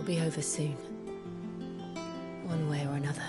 be over soon. One way or another.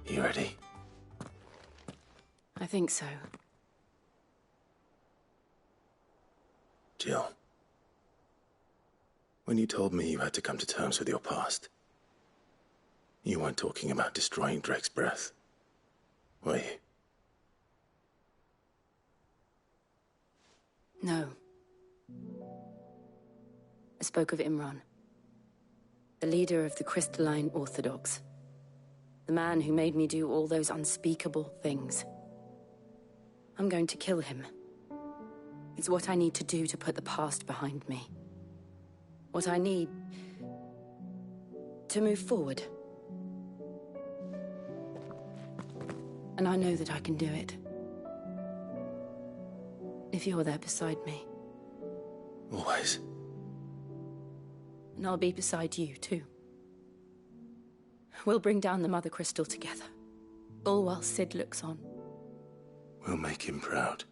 You ready? I think so. Jill, when you told me you had to come to terms with your past, you weren't talking about destroying Drake's breath, were you? No. I spoke of Imran, the leader of the Crystalline Orthodox. The man who made me do all those unspeakable things. I'm going to kill him. It's what I need to do to put the past behind me. What I need to move forward. And I know that I can do it. If you're there beside me. Always. And I'll be beside you, too. We'll bring down the Mother Crystal together. All while Sid looks on. We'll make him proud.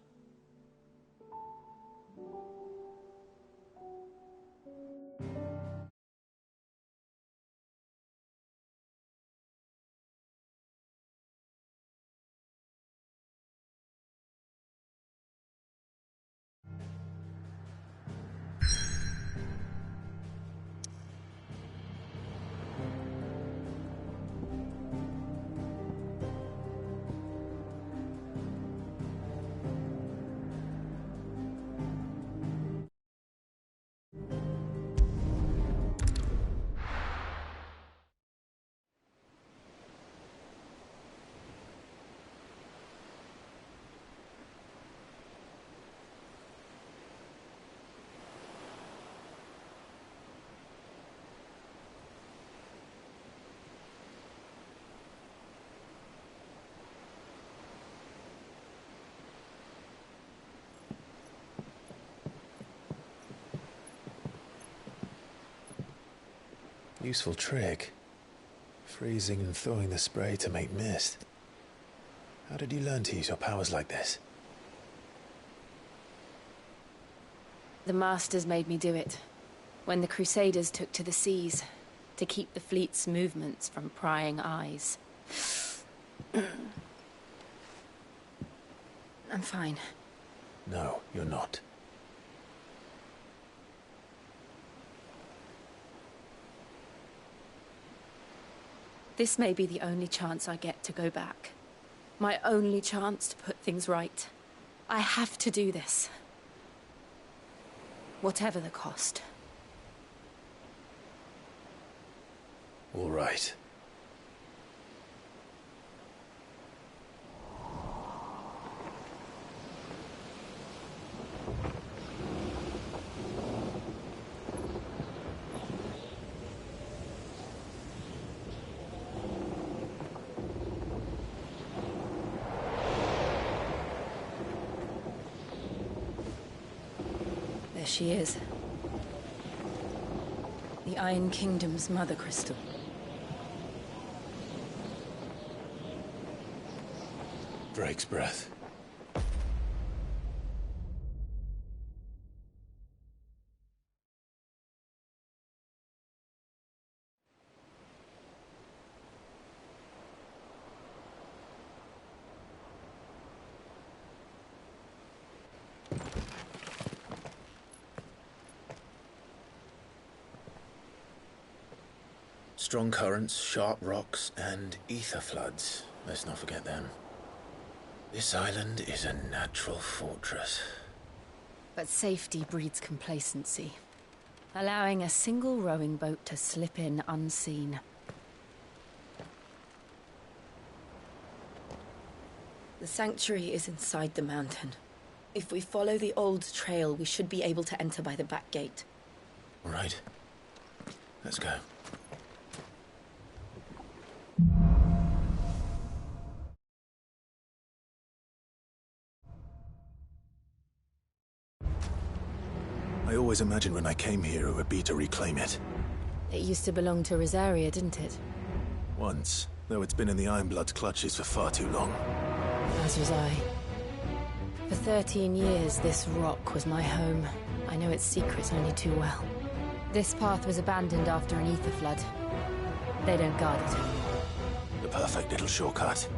Useful trick. Freezing and thawing the spray to make mist. How did you learn to use your powers like this? The Masters made me do it. When the Crusaders took to the seas, to keep the fleet's movements from prying eyes. I'm fine. No, you're not. This may be the only chance I get to go back. My only chance to put things right. I have to do this. Whatever the cost. All right. There she is. The Iron Kingdom's mother crystal. Drake's breath. Strong currents, sharp rocks, and ether floods. Let's not forget them. This island is a natural fortress. But safety breeds complacency. Allowing a single rowing boat to slip in unseen. The sanctuary is inside the mountain. If we follow the old trail, we should be able to enter by the back gate. All right. Let's go. I always imagined when I came here it would be to reclaim it. It used to belong to Rosaria, didn't it? Once, though it's been in the Ironblood's clutches for far too long. As was I. For 13 years, this rock was my home. I know its secrets only too well. This path was abandoned after an ether flood. They don't guard it anymore. The perfect little shortcut.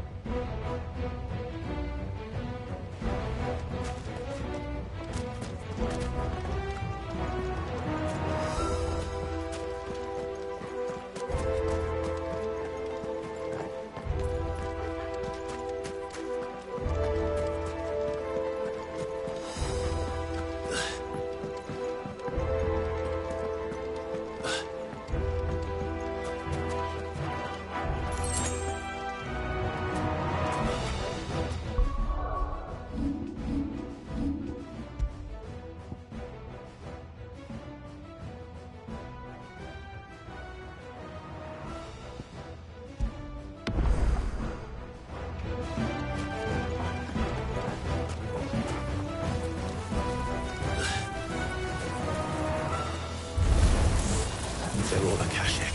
They're all Akashic.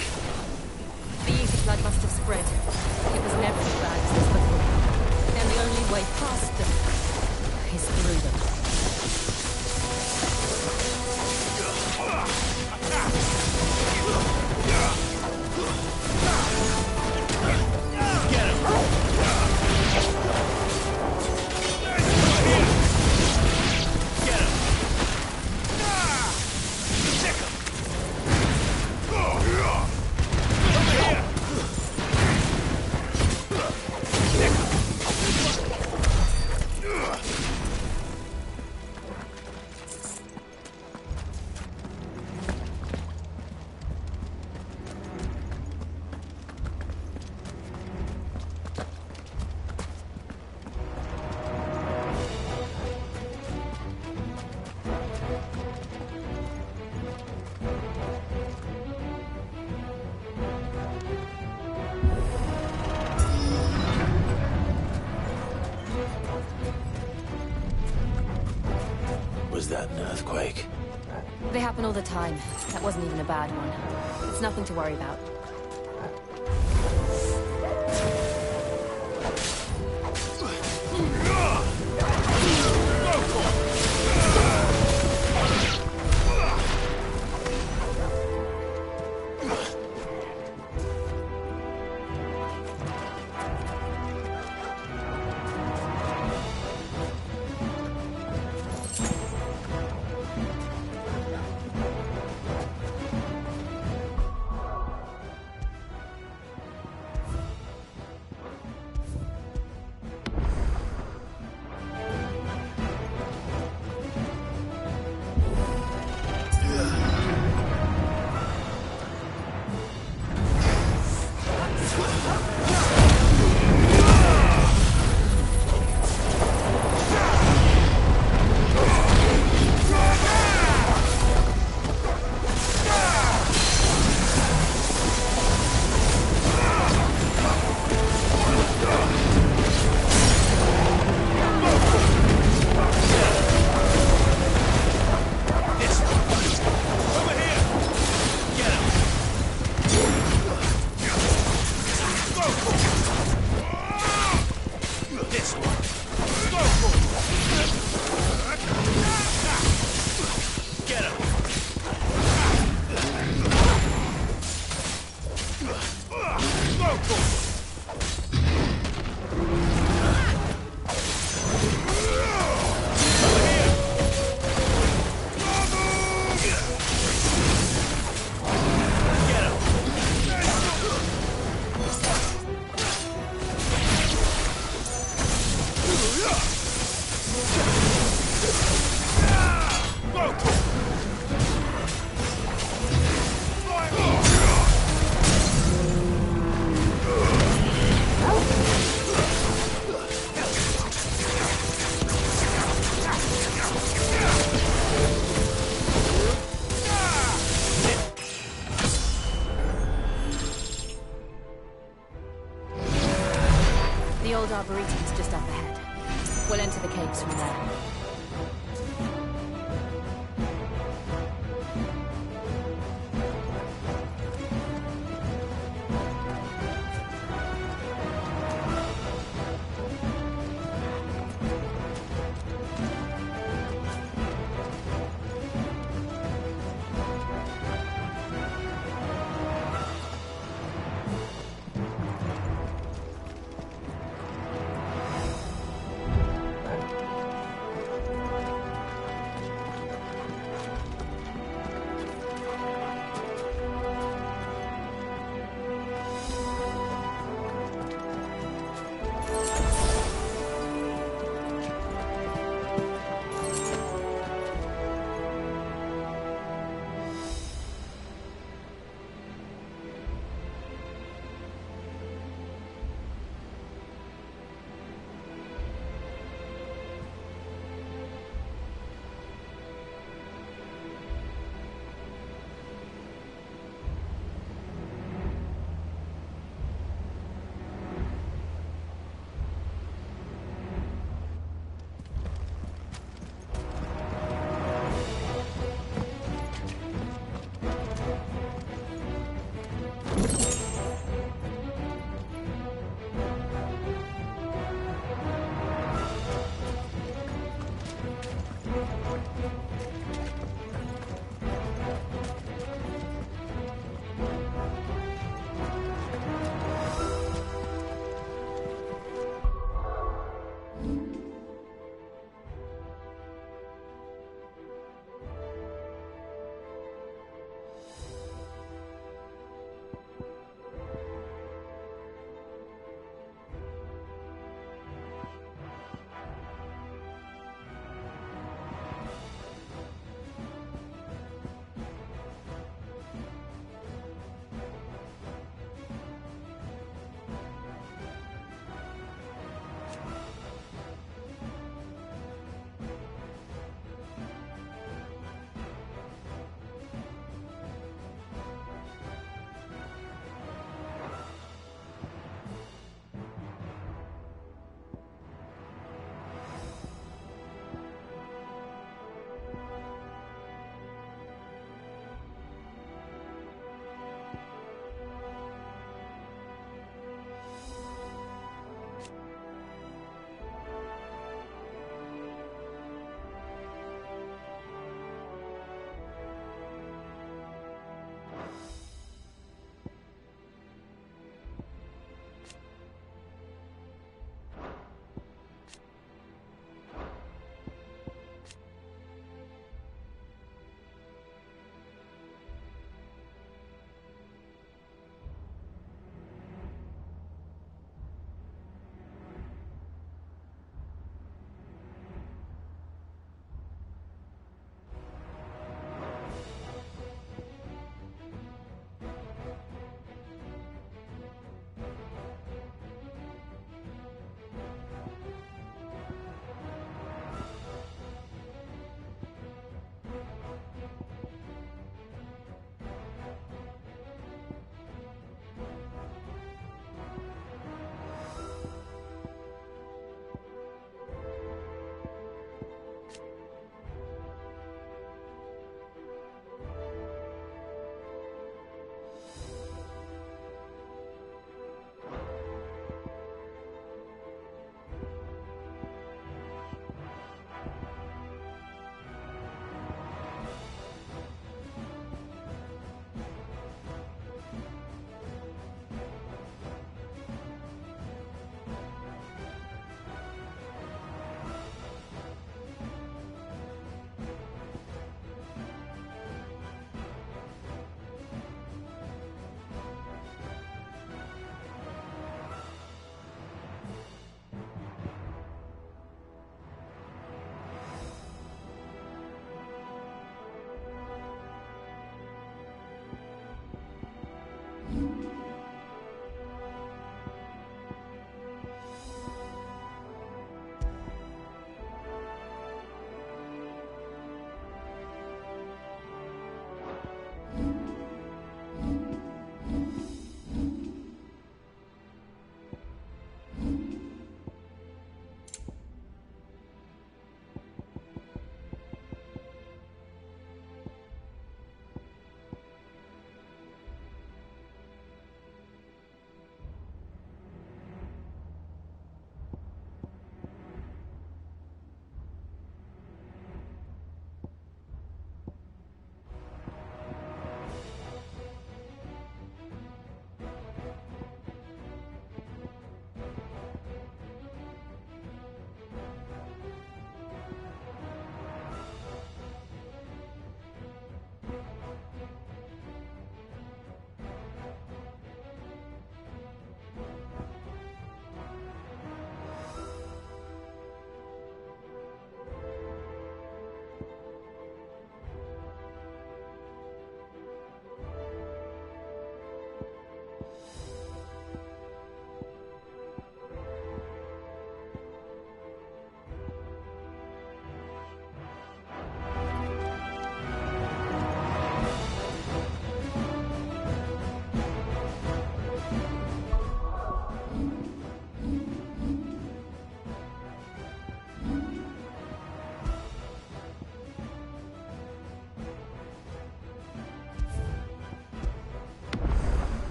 The ether flood must have spread. It was never as bad as this before. And the only way past them is through them. Was that an earthquake? They happen all the time. That wasn't even a bad one. It's nothing to worry about. Arboretum's just up ahead. We'll enter the caves from there.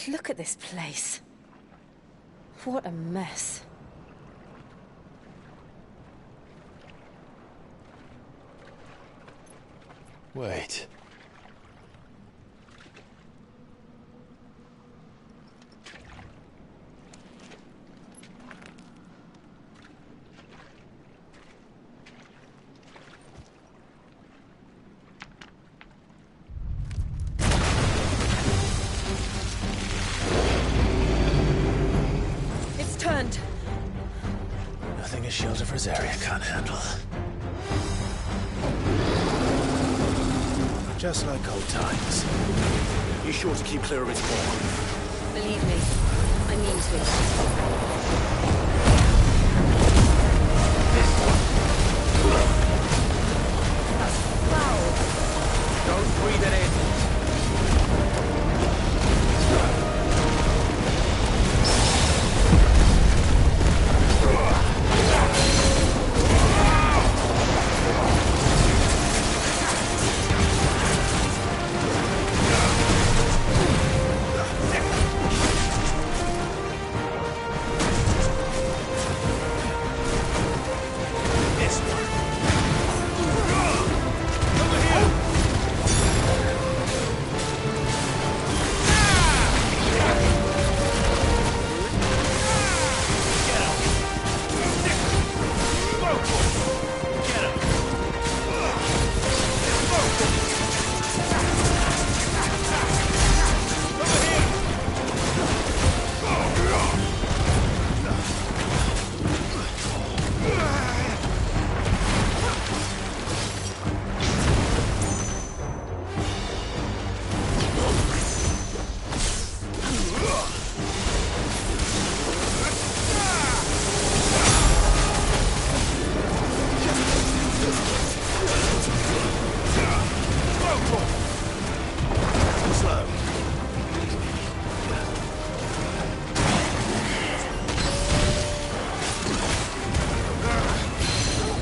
Look at this place. What a mess. Wait. It's turned. Nothing a shield of Rosaria can't handle. Just like old times. You sure to keep clear of its paw? Believe me, I mean to. That's foul. Don't breathe it in.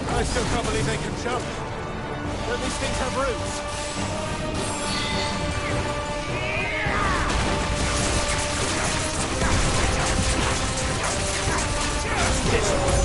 I still can't believe they can jump. Don't these things have roots? This one.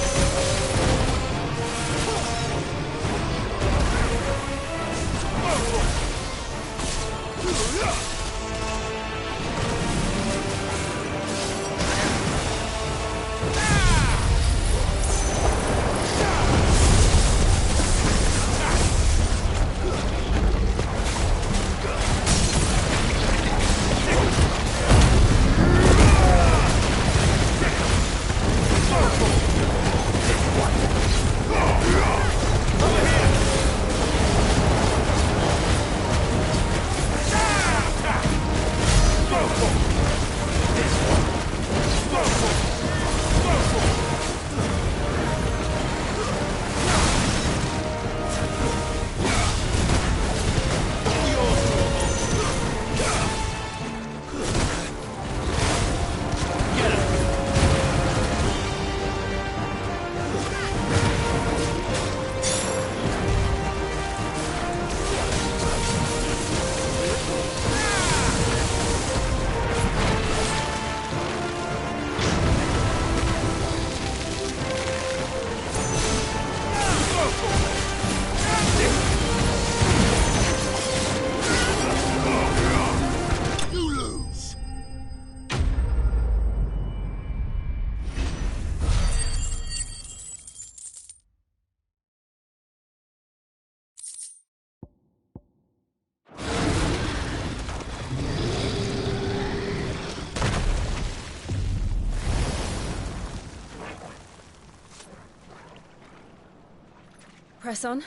Press on.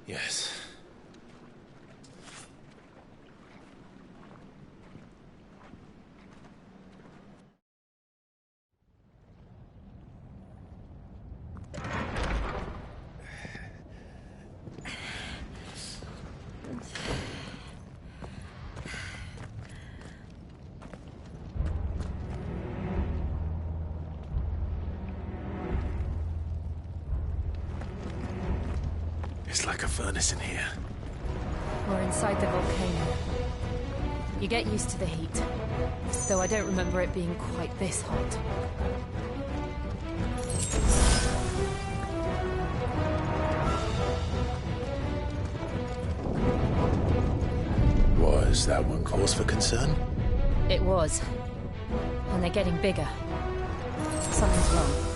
Yes. It's like a furnace in here. We're inside the volcano. You get used to the heat. Though I don't remember it being quite this hot. Was that one cause for concern? It was. And they're getting bigger. Something's wrong.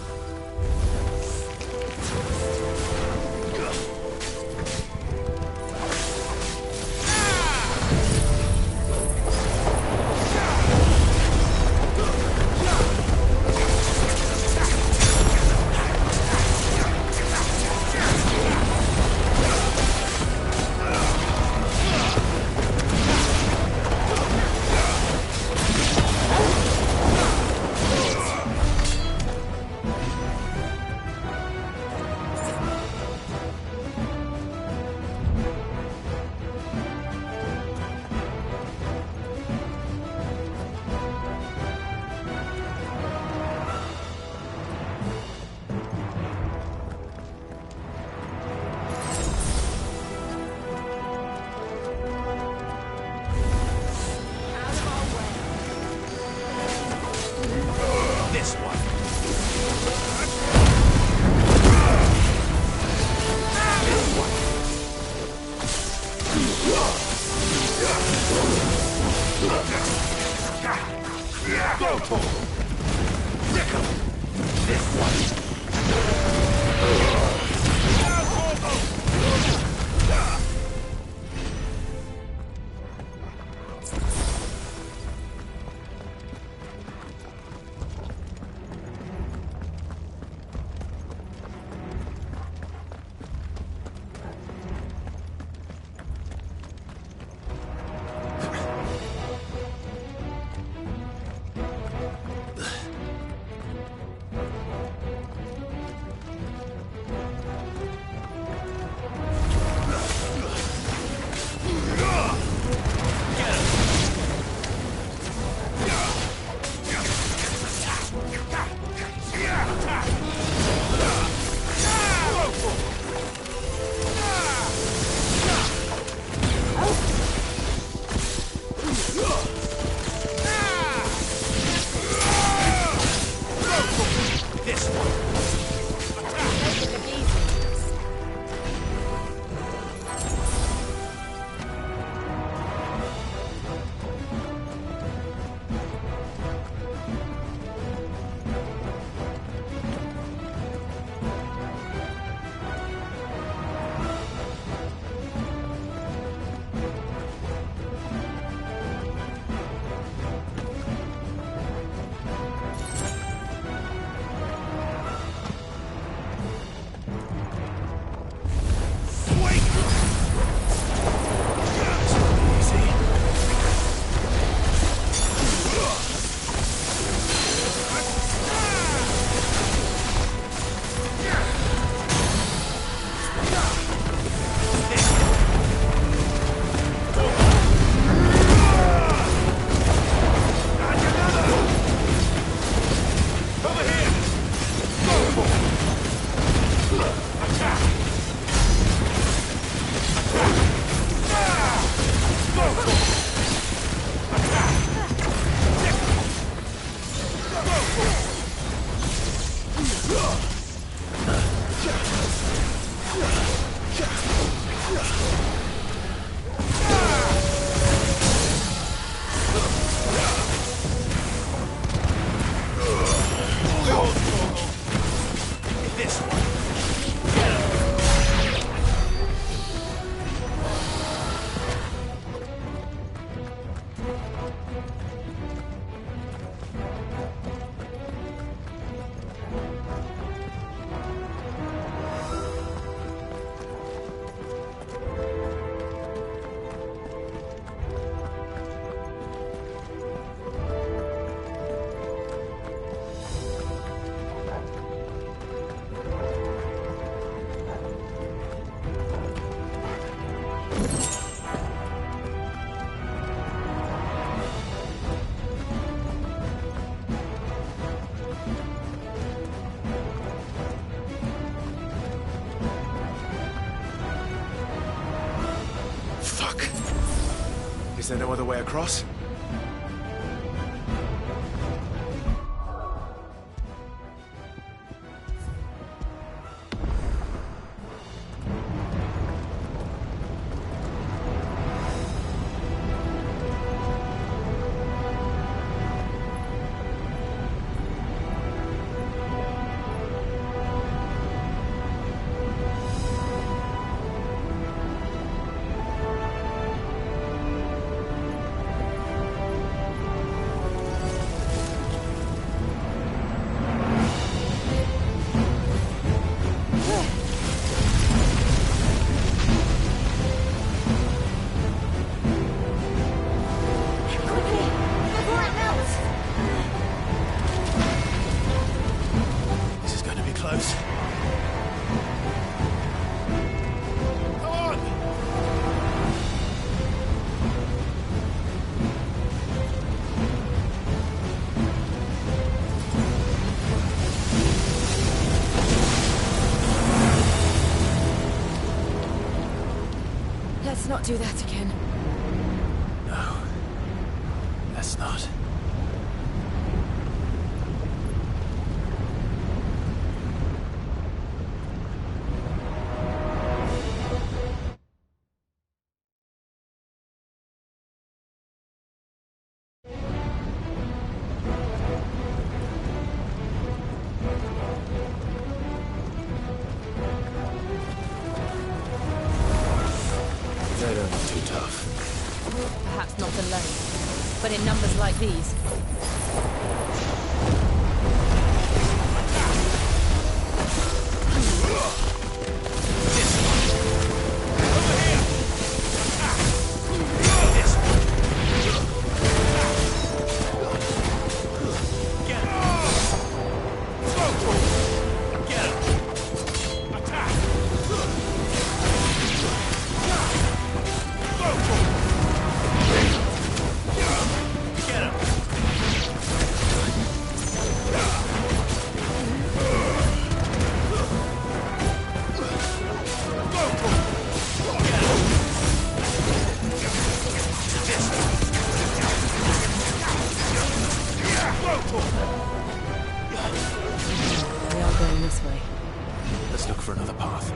Is there no other way across? Let's not do that again. No. Let's not. They're not too tough. Perhaps not alone, but in numbers like these. They are going this way. Let's look for another path.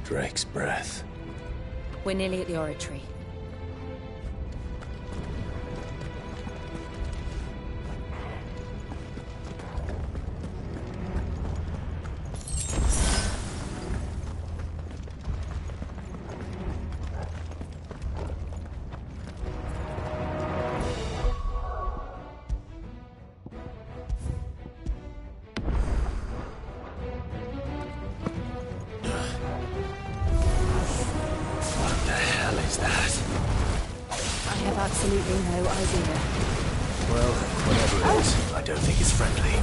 Drake's breath. We're nearly at the oratory. I have absolutely no idea. Well, whatever it is, I don't think it's friendly.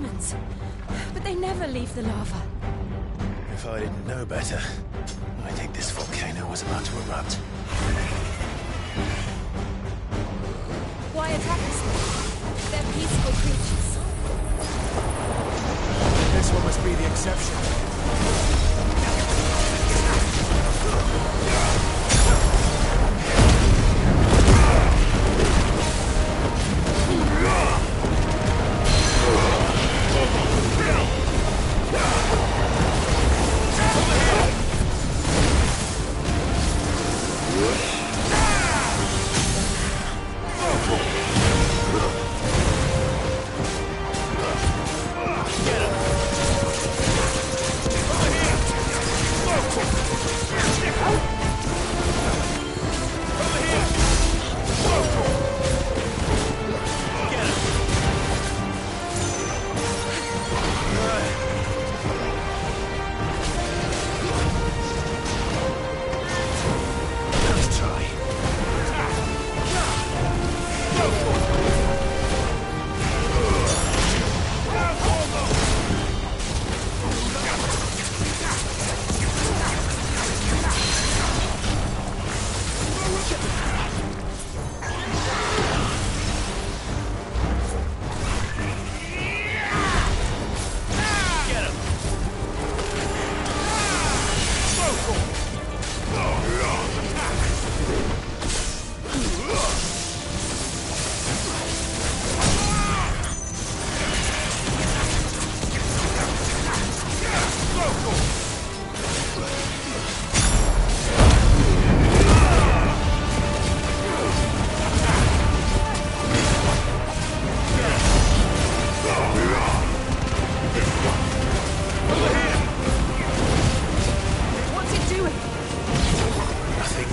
demons. But they never leave the lava. If I didn't know better, I think this volcano was about to erupt. Why attack us? They're peaceful creatures. This one must be the exception.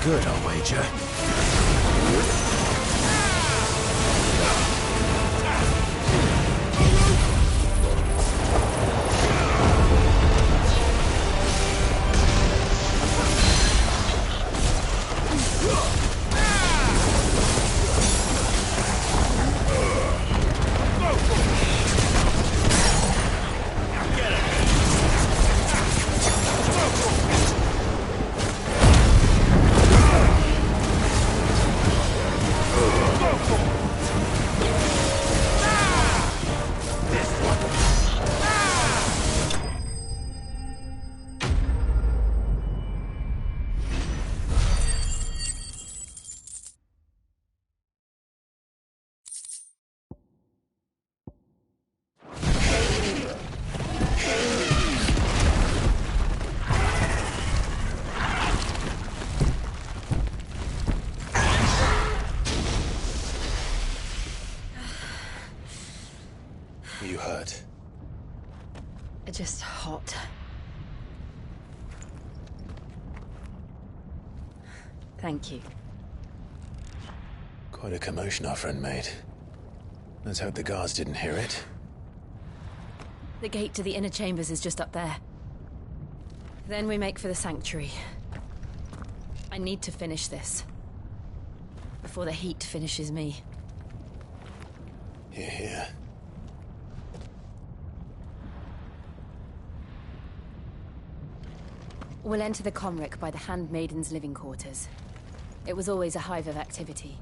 Good, I'll wager. You hurt? Just hot. Thank you. Quite a commotion our friend made. Let's hope the guards didn't hear it. The gate to the inner chambers is just up there. Then we make for the sanctuary. I need to finish this. Before the heat finishes me. Here, here. We'll enter the Comric by the Handmaiden's living quarters. It was always a hive of activity.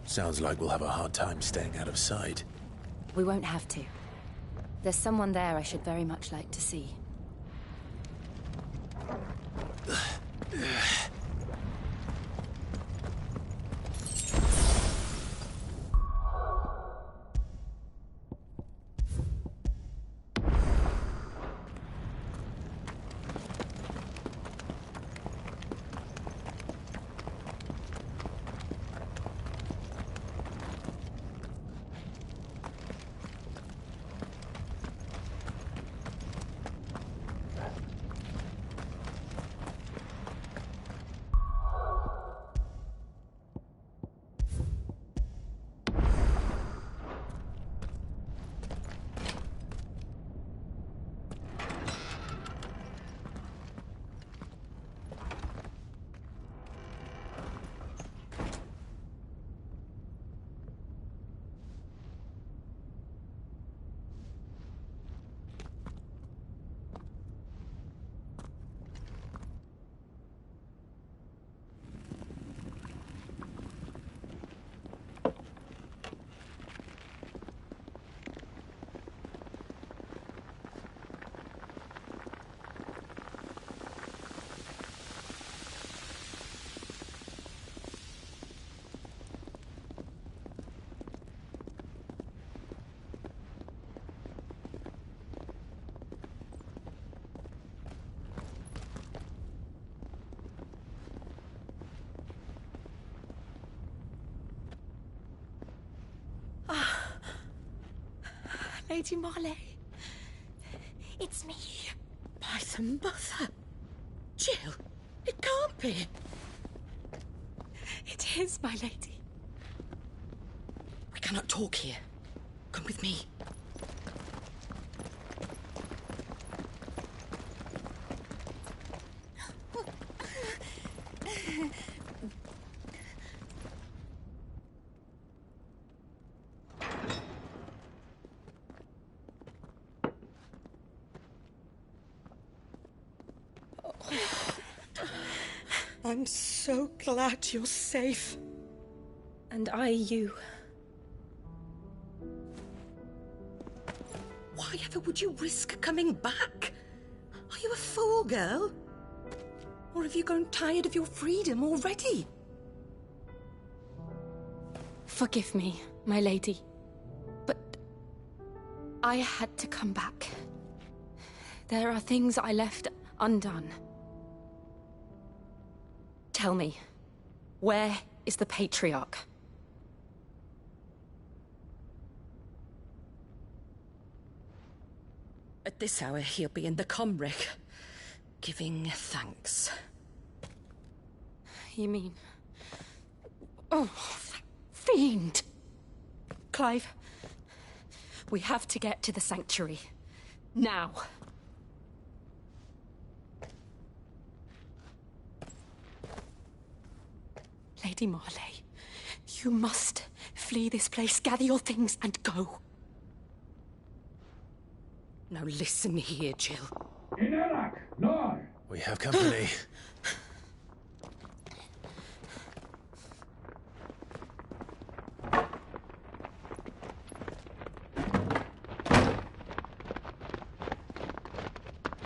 Sounds like we'll have a hard time staying out of sight. We won't have to. There's someone there I should very much like to see. Lady Marley. It's me. By the mother. Jill, it can't be. It is, my lady. We cannot talk here. Come with me. I'm so glad you're safe. And I you. Why ever would you risk coming back? Are you a fool, girl? Or have you grown tired of your freedom already? Forgive me, my lady, but I had to come back. There are things I left undone. Tell me, where is the Patriarch? At this hour, he'll be in the Comric, giving thanks. You mean... Oh, that fiend! Clive, we have to get to the sanctuary. Now. Lady Marley, you must flee this place, gather your things and go. Now listen here, Jill. We have company.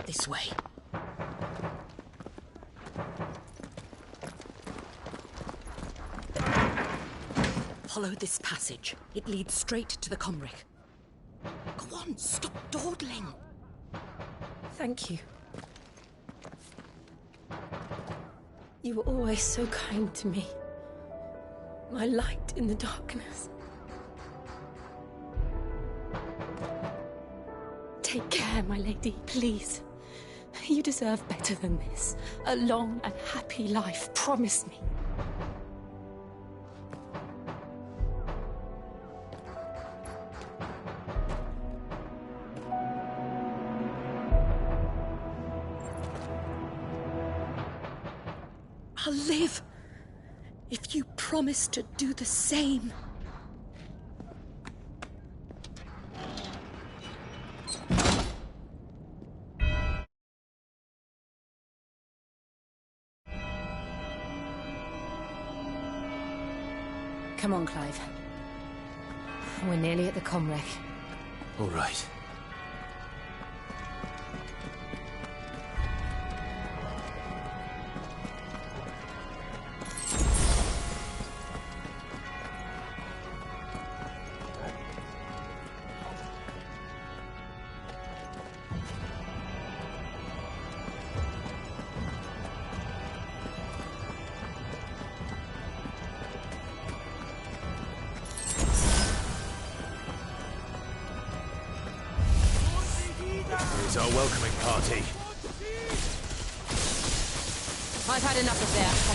This way. Follow this passage. It leads straight to the Comric. Go on, stop dawdling. Thank you. You were always so kind to me. My light in the darkness. Take care, my lady, please. You deserve better than this. A long and happy life, promise me. I'll live if you promise to do the same. Come on, Clive. We're nearly at the Comric. All right. Here's our welcoming party. I've had enough of their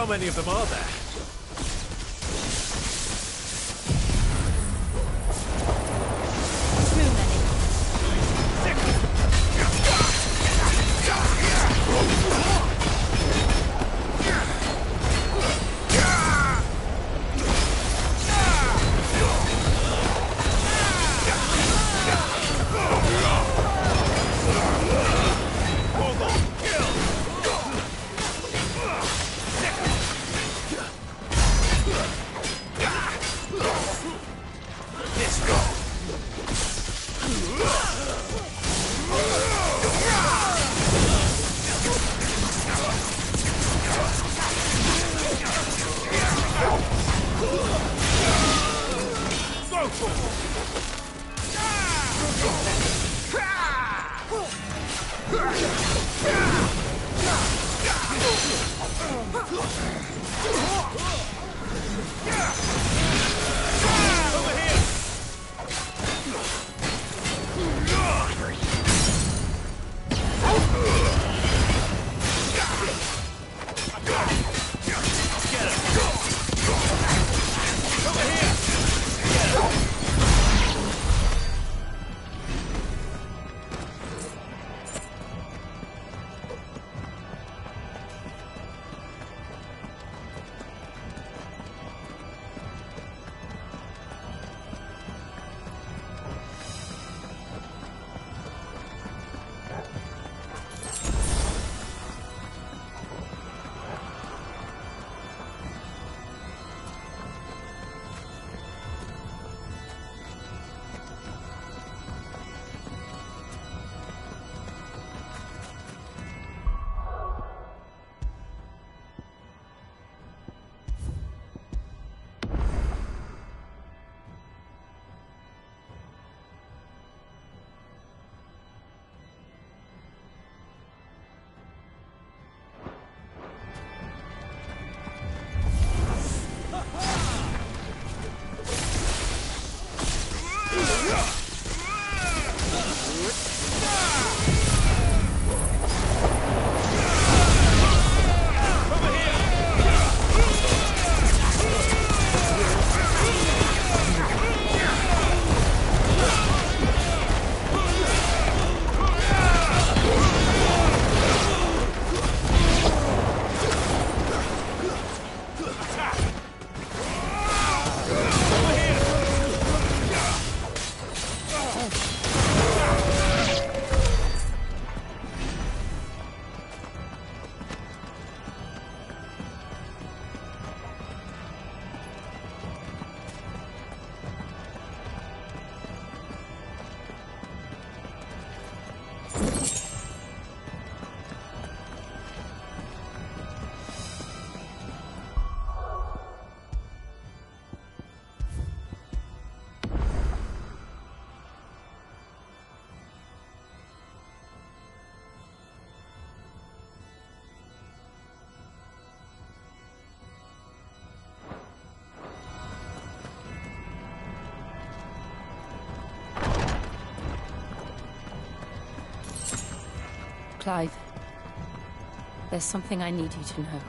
How many of them are there? Too many. Clive, there's something I need you to know.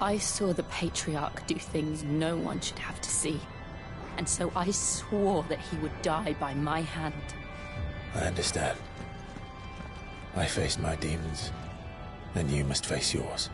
I saw the Patriarch do things no one should have to see. And so I swore that he would die by my hand. I understand. I faced my demons, and you must face yours.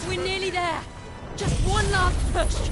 We're nearly there. Just one last push.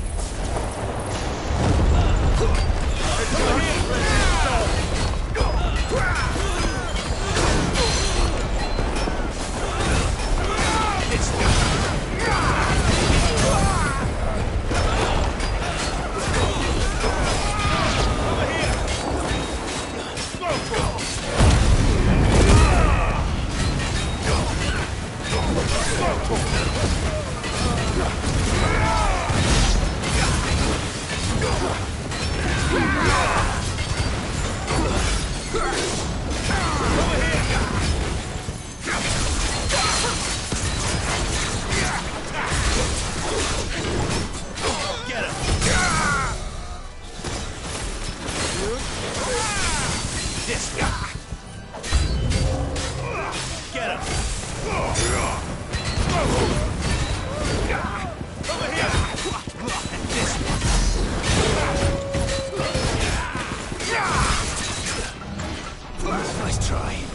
Nice try.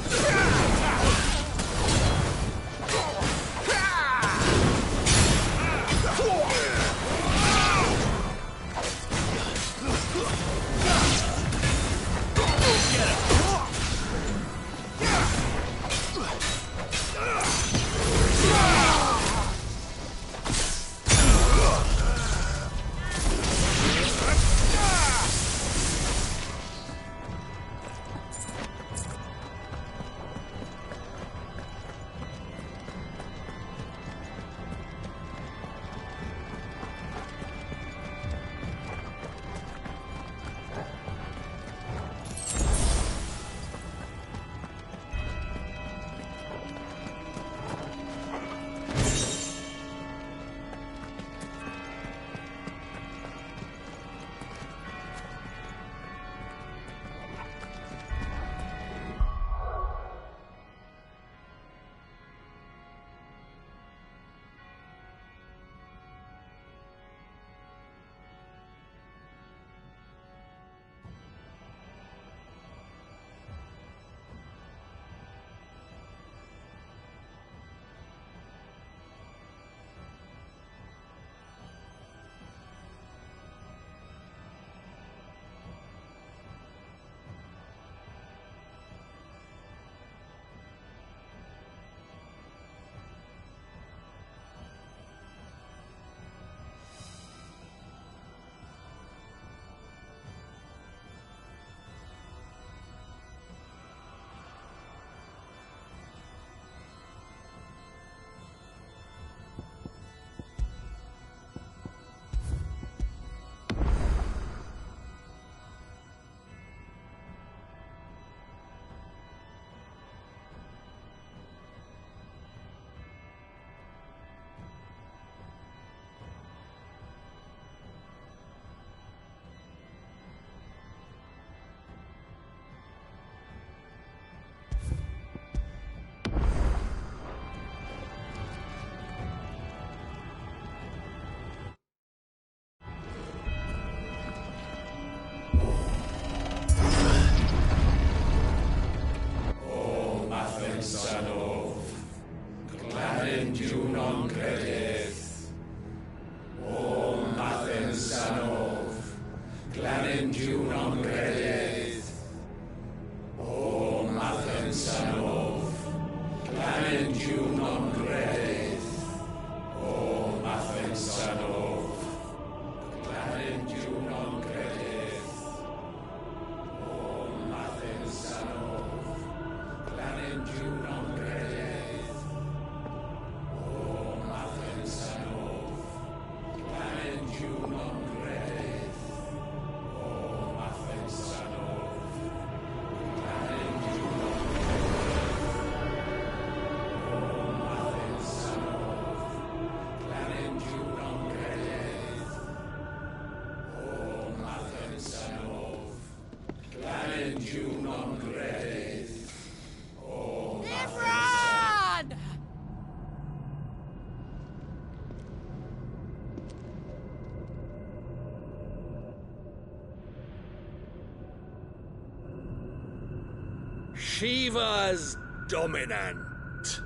Shiva's dominant.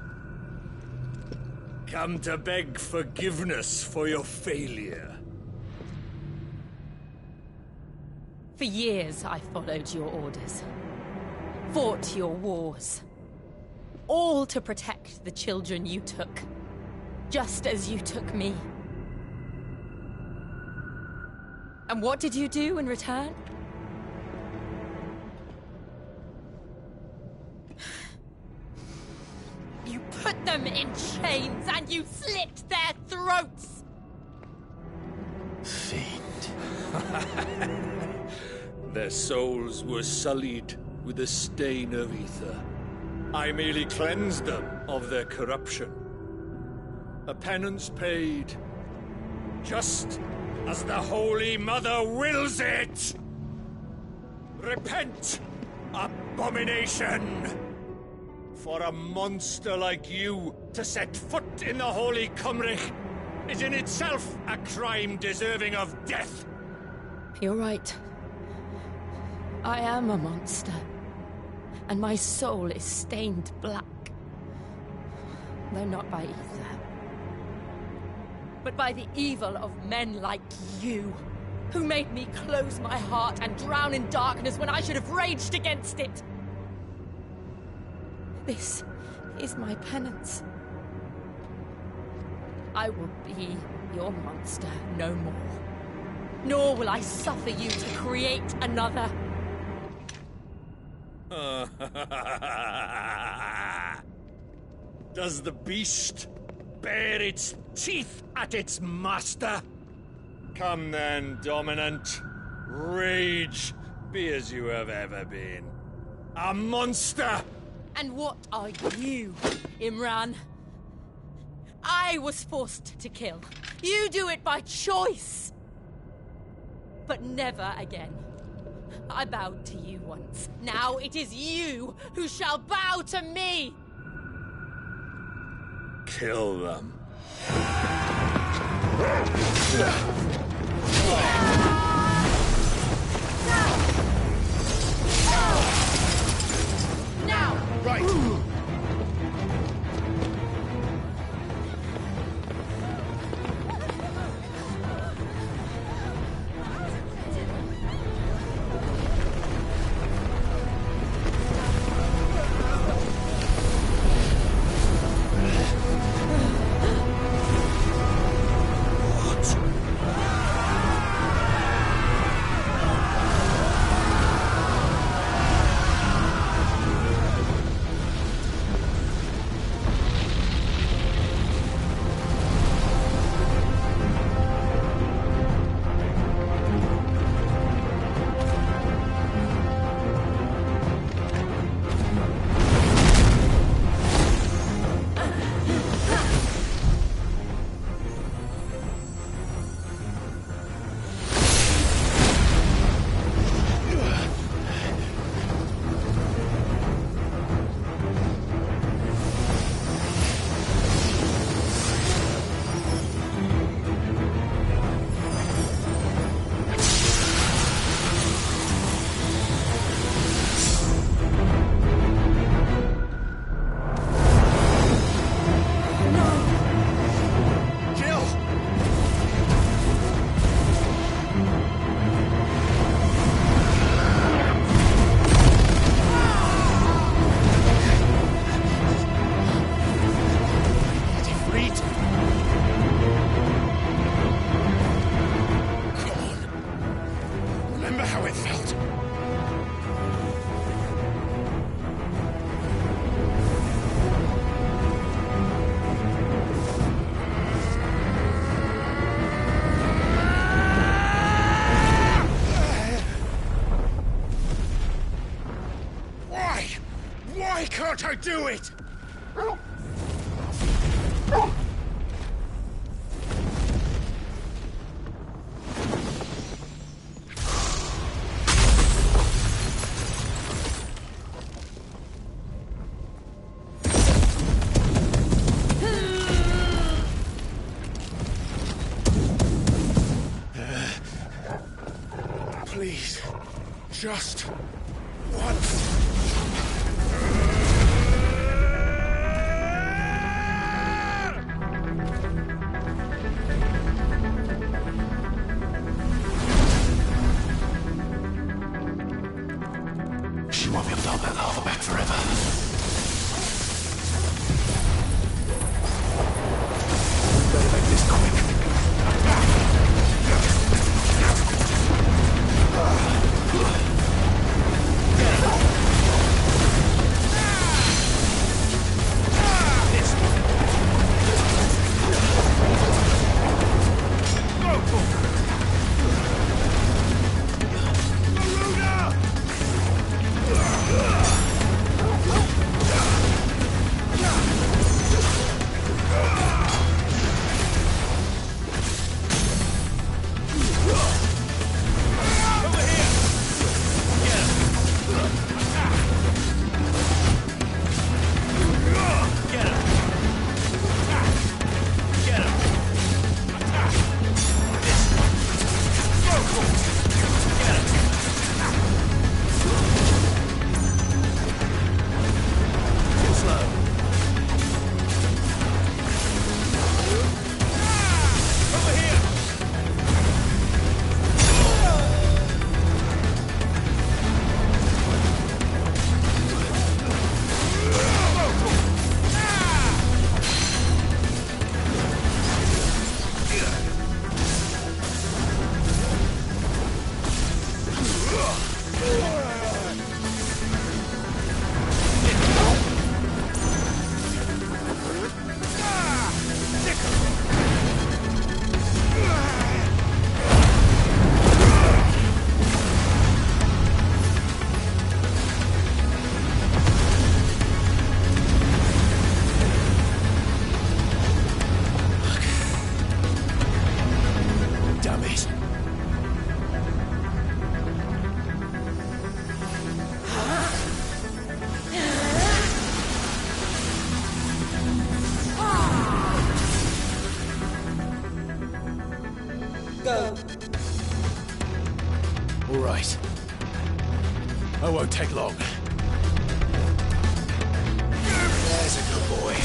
Come to beg forgiveness for your failure. For years, I followed your orders. Fought your wars. All to protect the children you took. Just as you took me. And what did you do in return? You put them in chains and you slit their throats! Fiend. Their souls were sullied with the stain of ether. I merely cleansed them of their corruption. A penance paid, just as the Holy Mother wills it! Repent, abomination! For a monster like you to set foot in the Holy Cymric is in itself a crime deserving of death! You're right. I am a monster. And my soul is stained black. Though not by ether. But by the evil of men like you, who made me close my heart and drown in darkness when I should have raged against it. This is my penance. I will be your monster no more. Nor will I suffer you to create another. Does the beast bare its teeth at its master? Come then, Dominant. Rage, be as you have ever been. A monster! And what are you, Imran? I was forced to kill. You do it by choice. But never again. I bowed to you once. Now it is you who shall bow to me! Kill them. Now! Right! Why can't I do it? Please, just once. She won't be able to hold that lava back forever. Better make this quick. Go. All right. I won't take long. There's a good boy.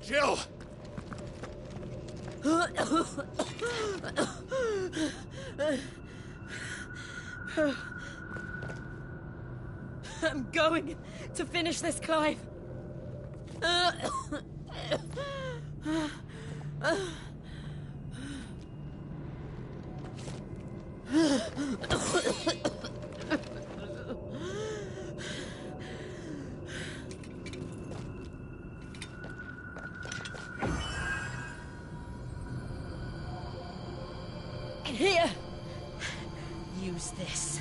Jill! I'm going to finish this, Clive. Here! Use this.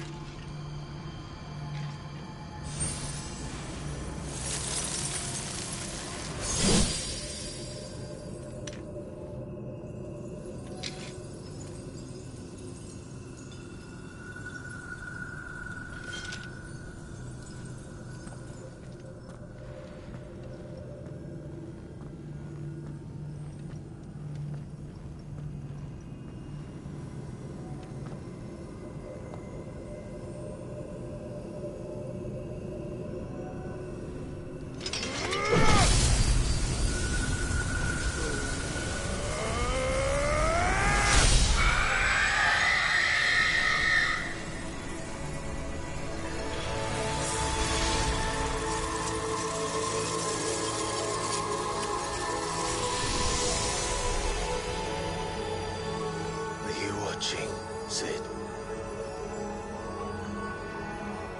Sid.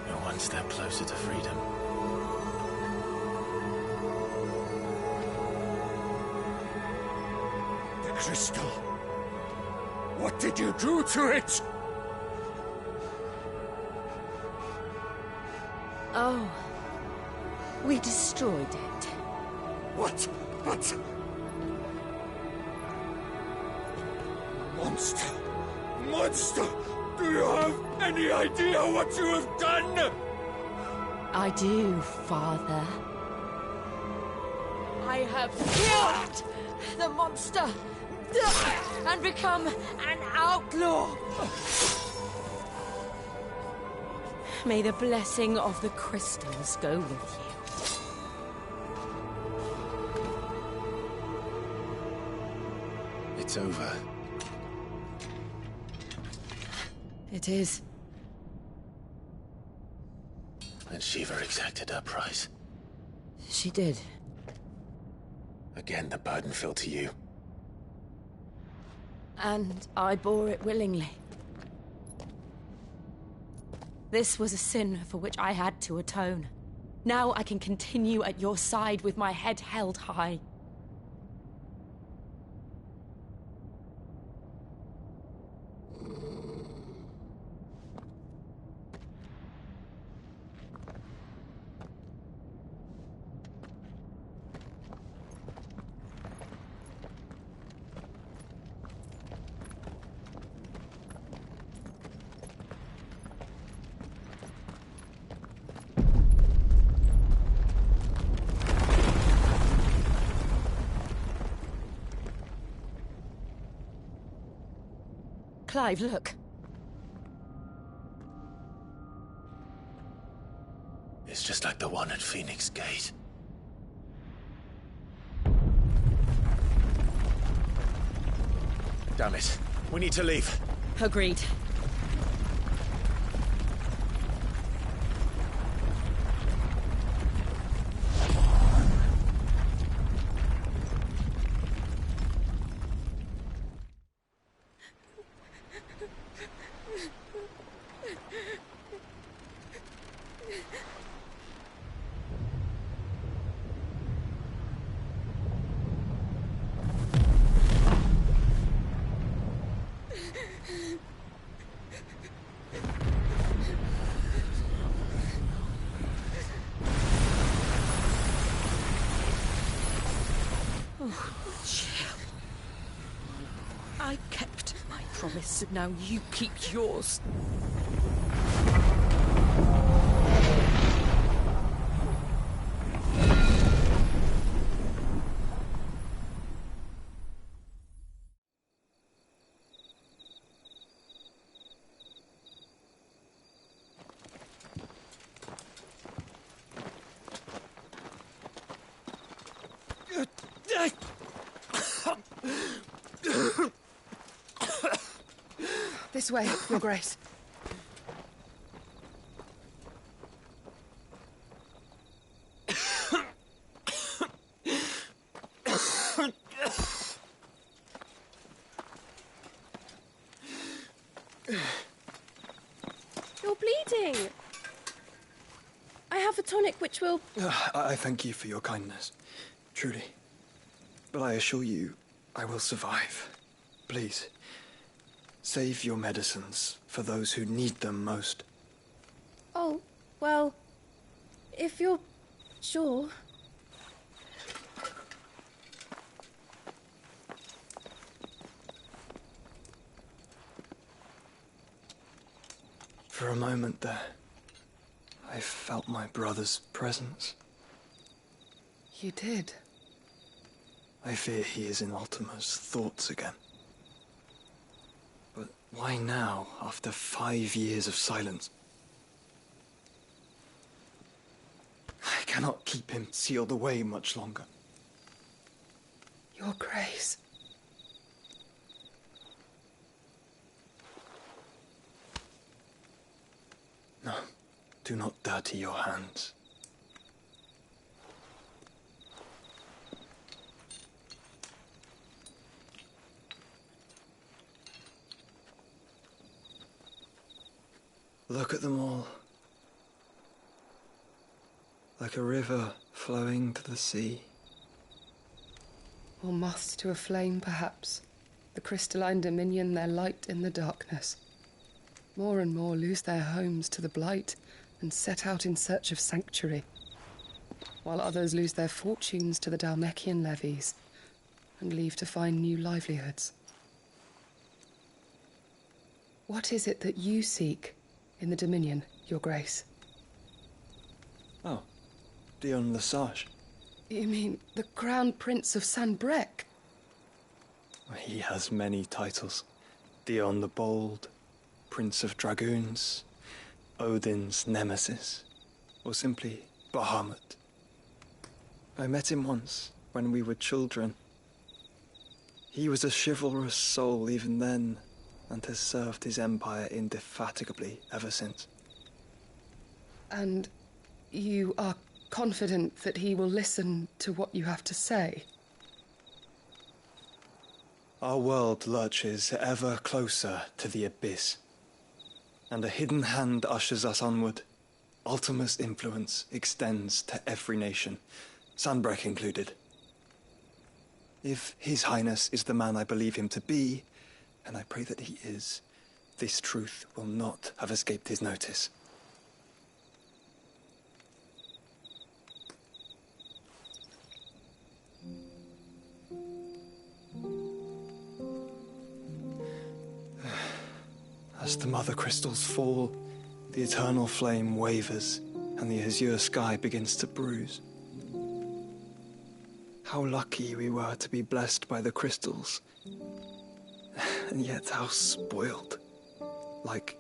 You're one step closer to freedom. The crystal. What did you do to it? Oh, we destroyed it. What? But... Monster! Monster! Do you have any idea what you have done? I do, Father. I have killed the monster and become an outlaw. May the blessing of the crystals go with you. It's over. It is. And Shiva exacted her price. She did. Again, the burden fell to you. And I bore it willingly. This was a sin for which I had to atone. Now I can continue at your side with my head held high. Clive, look. It's just like the one at Phoenix Gate. Damn it. We need to leave. Agreed. I kept my promise, and now you keep yours. This way, Your Grace. You're bleeding. I have a tonic which will... I thank you for your kindness, truly. But I assure you, I will survive. Please, save your medicines for those who need them most. Oh, well, if you're sure... For a moment there, I felt my brother's presence. You did? I fear he is in Ultima's thoughts again. But why now, after 5 years of silence? I cannot keep him sealed away much longer. Your Grace. No, do not dirty your hands. Look at them all. Like a river flowing to the sea. Or moths to a flame, perhaps. The crystalline dominion, their light in the darkness. More and more lose their homes to the blight and set out in search of sanctuary, while others lose their fortunes to the Dhalmekian levies and leave to find new livelihoods. What is it that you seek in the Dominion, Your Grace? Oh, Dion Lesage. You mean the Crown Prince of Sanbreque? He has many titles. Dion the Bold, Prince of Dragoons, Odin's Nemesis, or simply Bahamut. I met him once, when we were children. He was a chivalrous soul even then, and has served his empire indefatigably ever since. And you are confident that he will listen to what you have to say? Our world lurches ever closer to the abyss, and a hidden hand ushers us onward. Ultima's influence extends to every nation, Sanbreque included. If His Highness is the man I believe him to be, and I pray that he is, this truth will not have escaped his notice. As the mother crystals fall, the eternal flame wavers, and the azure sky begins to bruise. How lucky we were to be blessed by the crystals, and yet how spoiled. Like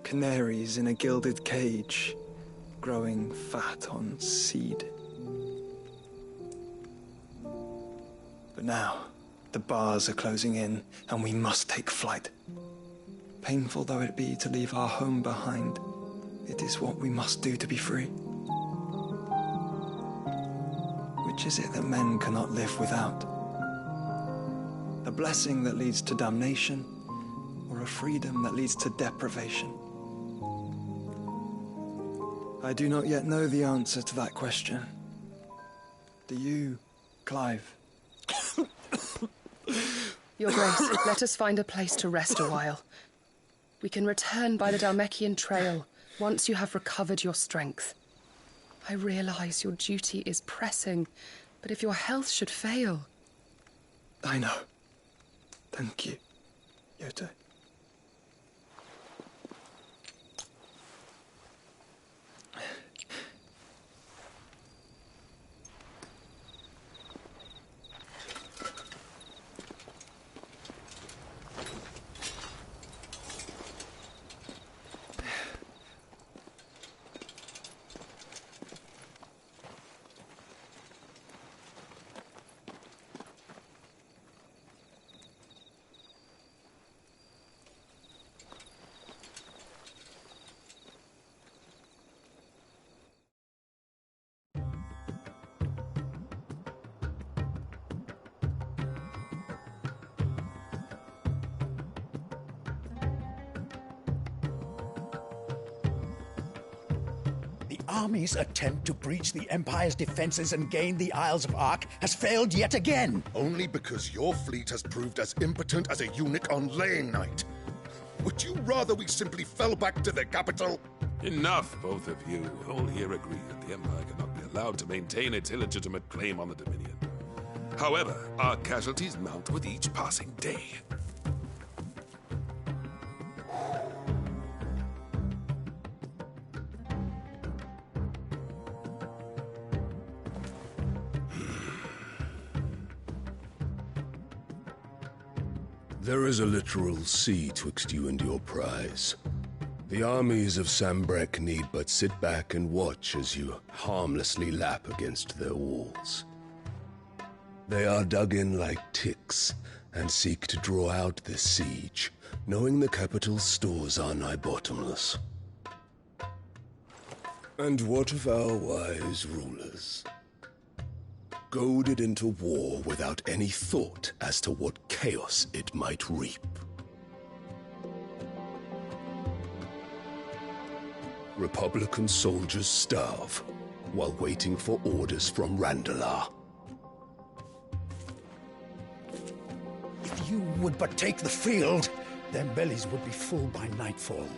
canaries in a gilded cage, growing fat on seed. But now, the bars are closing in, and we must take flight. Painful though it be to leave our home behind, it is what we must do to be free. Which is it that men cannot live without? A blessing that leads to damnation, or a freedom that leads to deprivation? I do not yet know the answer to that question. Do you, Clive? Your Grace, let us find a place to rest a while. We can return by the Dhalmekian trail once you have recovered your strength. I realize your duty is pressing, but if your health should fail... I know. Thank you, Yote. army's attempt to breach the Empire's defenses and gain the Isles of Ark has failed yet again. Only because your fleet has proved as impotent as a eunuch on laying night. Would you rather we simply fell back to the capital? Enough, both of you. All here agree that the Empire cannot be allowed to maintain its illegitimate claim on the Dominion. However, our casualties mount with each passing day. There is a literal sea twixt you and your prize. The armies of Sambrek need but sit back and watch as you harmlessly lap against their walls. They are dug in like ticks and seek to draw out this siege, knowing the capital's stores are nigh bottomless. And what of our wise rulers? Goaded into war without any thought as to what chaos it might reap. Republican soldiers starve while waiting for orders from Randalar. If you would but take the field, their bellies would be full by nightfall.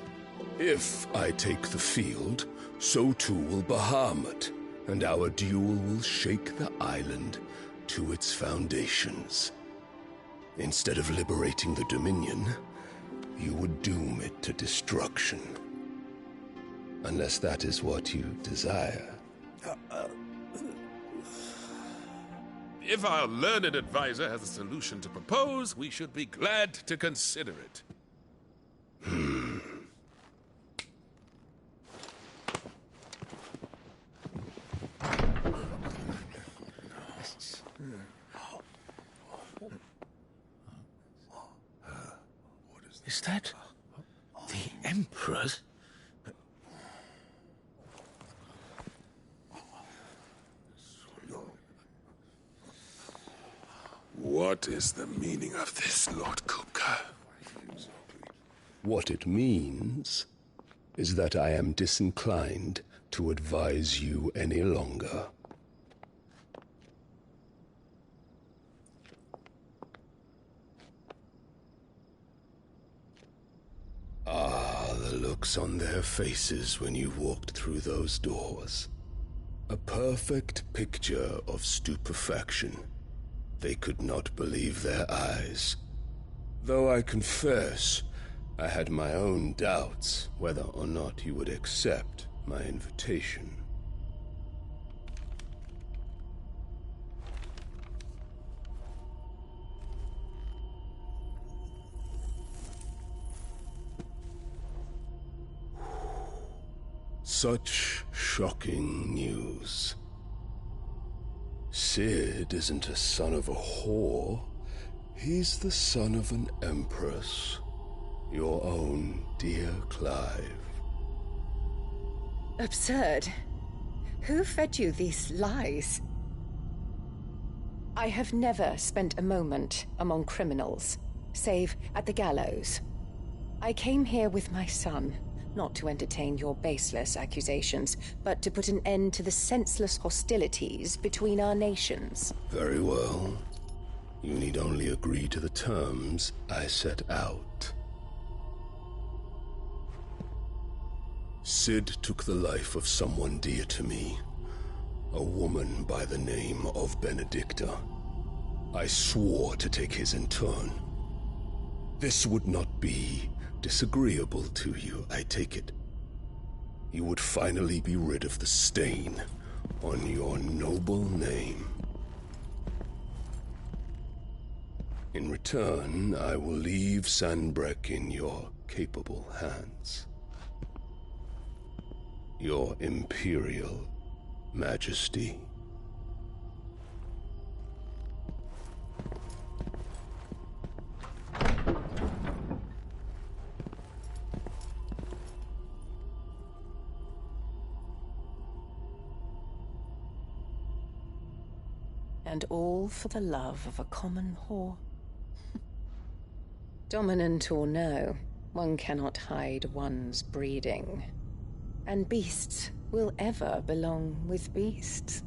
If I take the field, so too will Bahamut, and our duel will shake the island to its foundations. Instead of liberating the Dominion, you would doom it to destruction. Unless that is what you desire. If our learned advisor has a solution to propose, we should be glad to consider it. Is that the Emperor's? What is the meaning of this, Lord Kupka? What it means is that I am disinclined to advise you any longer. Ah, the looks on their faces when you walked through those doors. A perfect picture of stupefaction. They could not believe their eyes. Though I confess, I had my own doubts whether or not you would accept my invitation. Such shocking news. Sid isn't a son of a whore. He's the son of an empress. Your own dear Clive. Absurd. Who fed you these lies? I have never spent a moment among criminals, save at the gallows. I came here with my son, not to entertain your baseless accusations, but to put an end to the senseless hostilities between our nations. Very well. You need only agree to the terms I set out. Sid took the life of someone dear to me, a woman by the name of Benedicta. I swore to take his in turn. This would not be disagreeable to you, I take it. You would finally be rid of the stain on your noble name. In return, I will leave Sanbrek in your capable hands. Your Imperial Majesty. And all for the love of a common whore. Dominant or no, one cannot hide one's breeding. And beasts will ever belong with beasts.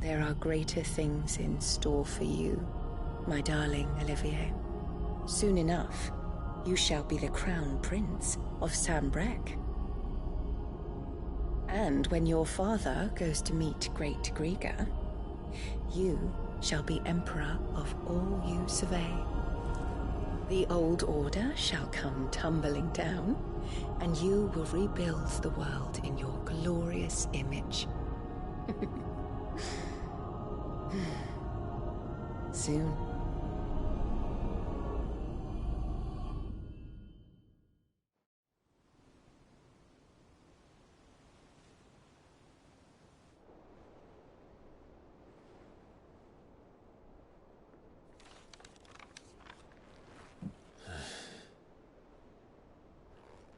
There are greater things in store for you, my darling Olivier. Soon enough, you shall be the crown prince of Sambrec. And when your father goes to meet Great Griga, you shall be emperor of all you survey. The old order shall come tumbling down, and you will rebuild the world in your glorious image. Soon.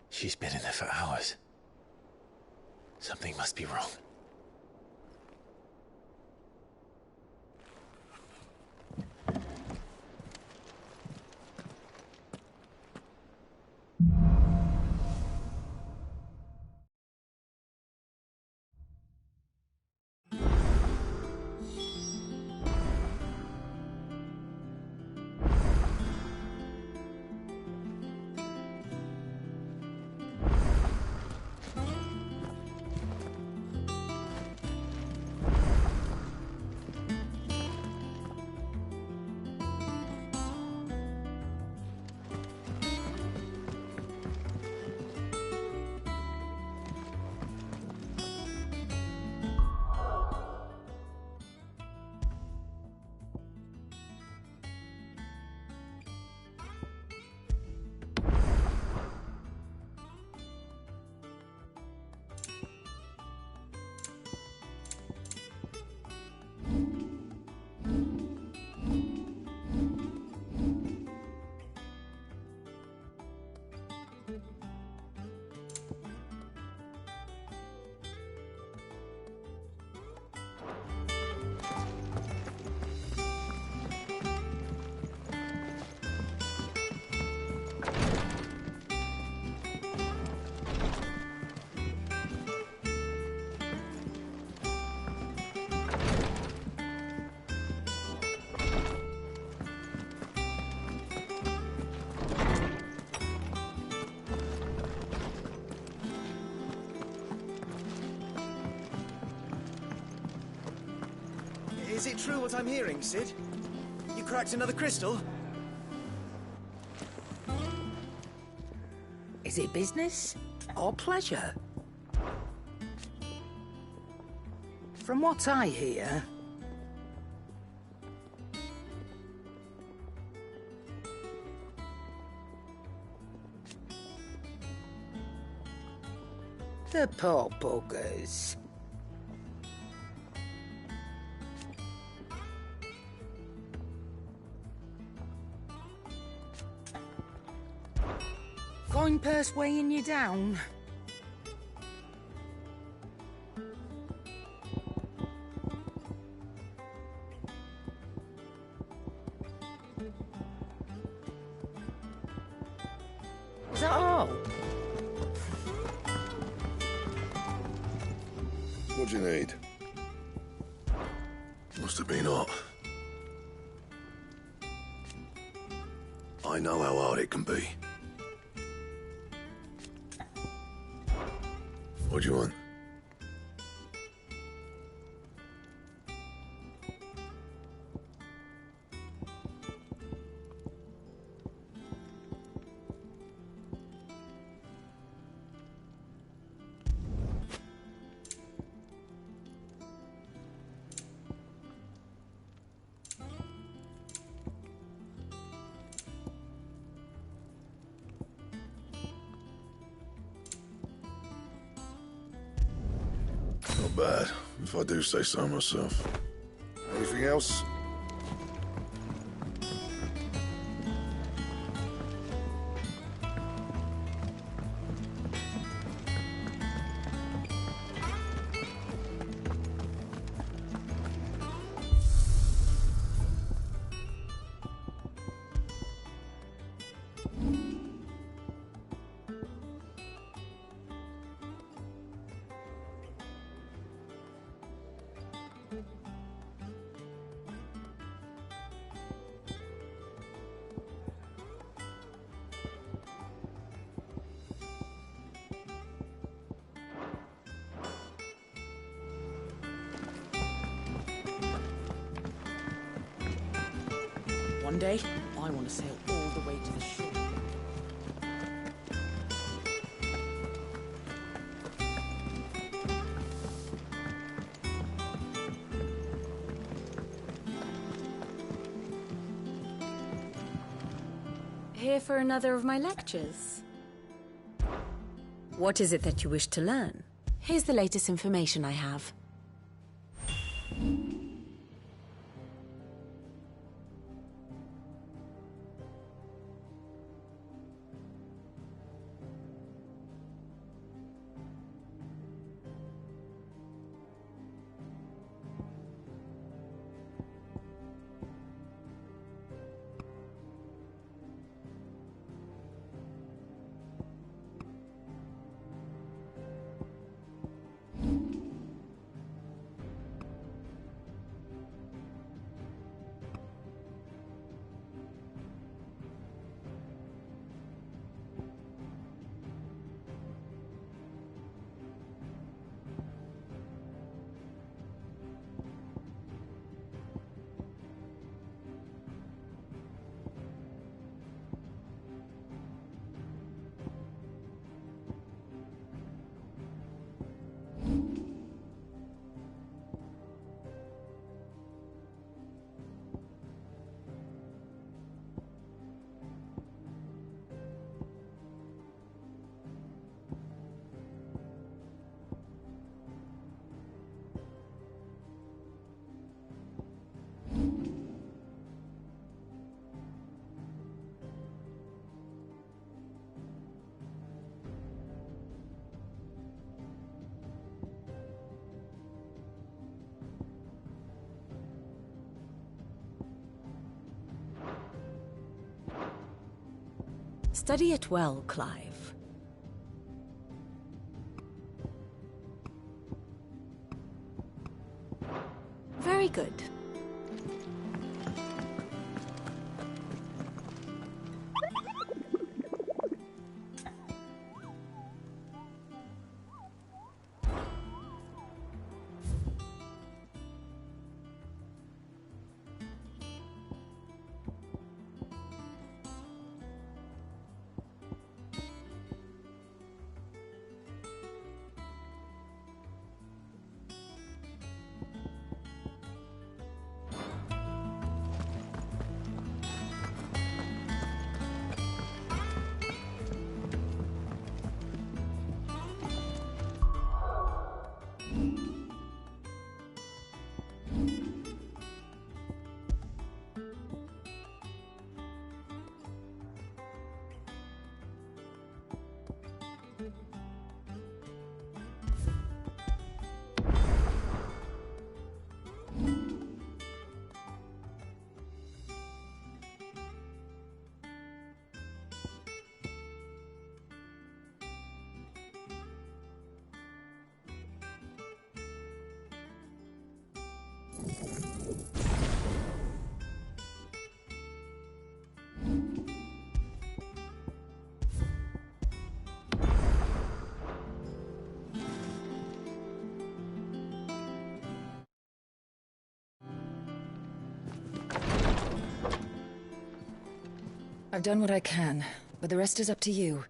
She's been in there for hours. Something must be wrong. Is it true what I'm hearing, Sid? You cracked another crystal? Is it business or pleasure? From what I hear, the poor buggers. Coin purse weighing you down? Is that all? What do you need? Must have been hot. I know how hard it can be. What do you want? Not bad, if I do say so myself. Anything else? One day, I want to sail all the way to the shore. Here for another of my lectures. What is it that you wish to learn? Here's the latest information I have. Study it well, Clive. Very good. I've done what I can, but the rest is up to you.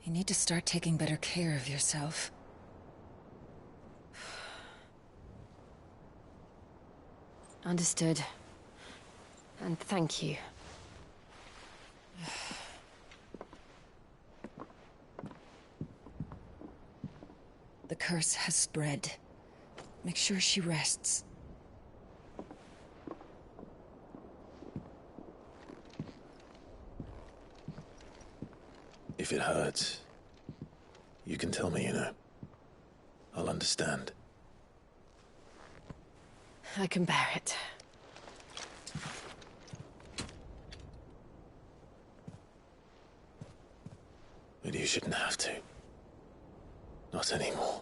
You need to start taking better care of yourself. Understood. And thank you. The curse has spread. Make sure she rests. If it hurts, you can tell me, you know. I'll understand. I can bear it. But you shouldn't have to. Not anymore.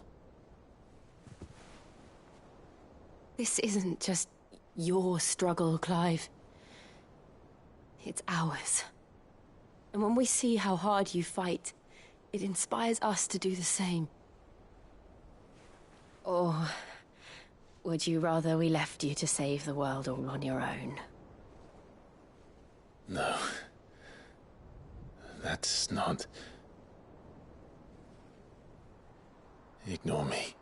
This isn't just your struggle, Clive. It's ours. And when we see how hard you fight, it inspires us to do the same. Or would you rather we left you to save the world all on your own? No. That's not... Ignore me.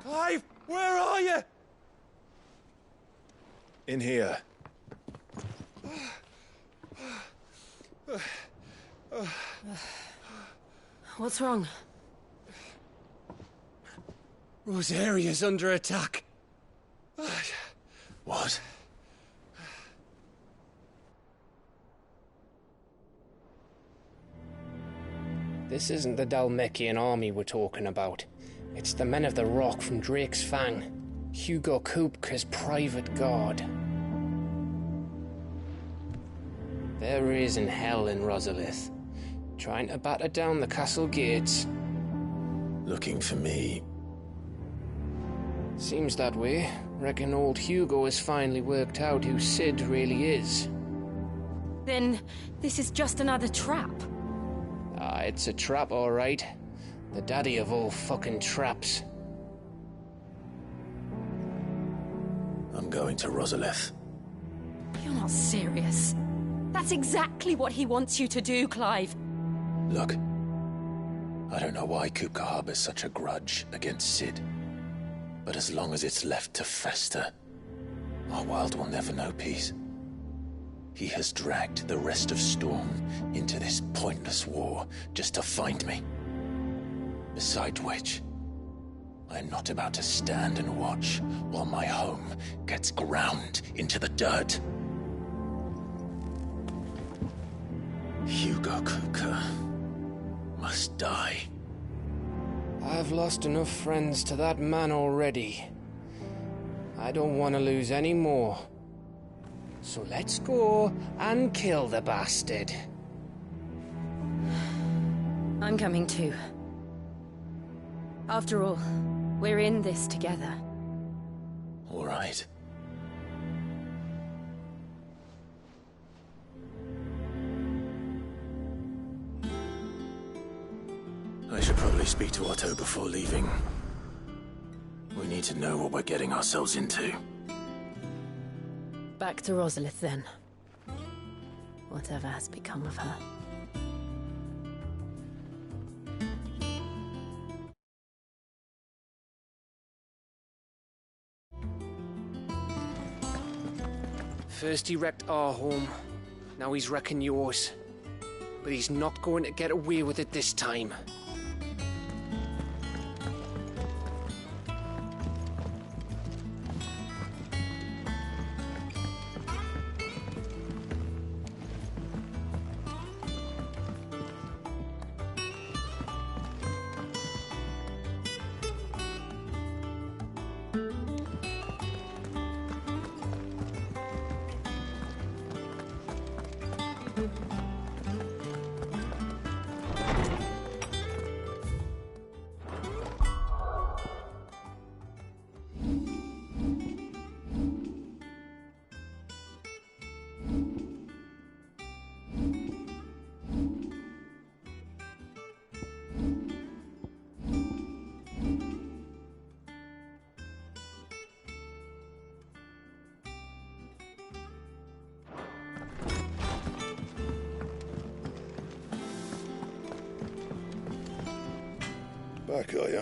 Clive, where are you? In here. What's wrong? Rosaria's under attack. What? This isn't the Dalmekian army we're talking about. It's the men of the Rock from Drake's Fang. Hugo Kupka's private guard. There is in hell in Rosalith, trying to batter down the castle gates. Looking for me. Seems that way. Reckon old Hugo has finally worked out who Sid really is. Then this is just another trap. Ah, it's a trap, all right. The daddy of all fucking traps. I'm going to Rosalith. You're not serious. That's exactly what he wants you to do, Clive. Look, I don't know why Kupka harbors such a grudge against Sid. But as long as it's left to fester, our world will never know peace. He has dragged the rest of Storm into this pointless war just to find me. Besides which, I am not about to stand and watch while my home gets ground into the dirt. Hugo Kupka must die. I've lost enough friends to that man already. I don't want to lose any more. So let's go and kill the bastard. I'm coming too. After all, we're in this together. All right. I should probably speak to Otto before leaving. We need to know what we're getting ourselves into. Back to Rosalith, then. Whatever has become of her. First he wrecked our home, now he's wrecking yours. But he's not going to get away with it this time. Back, are ya?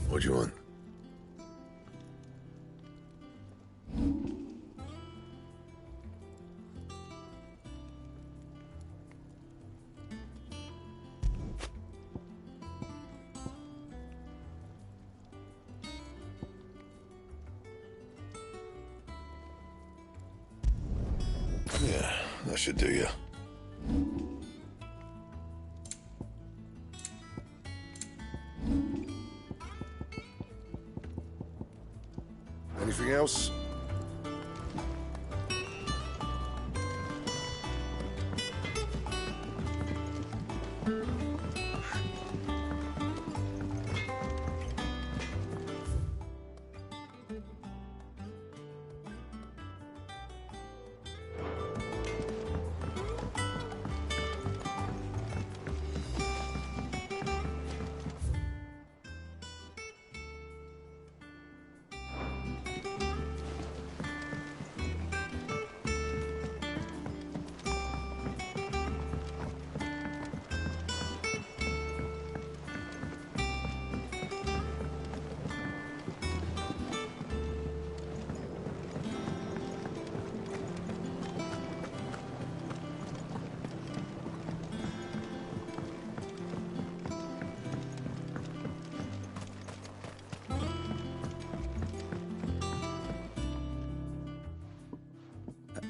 What do you want? Yeah, that should do you. Anything else?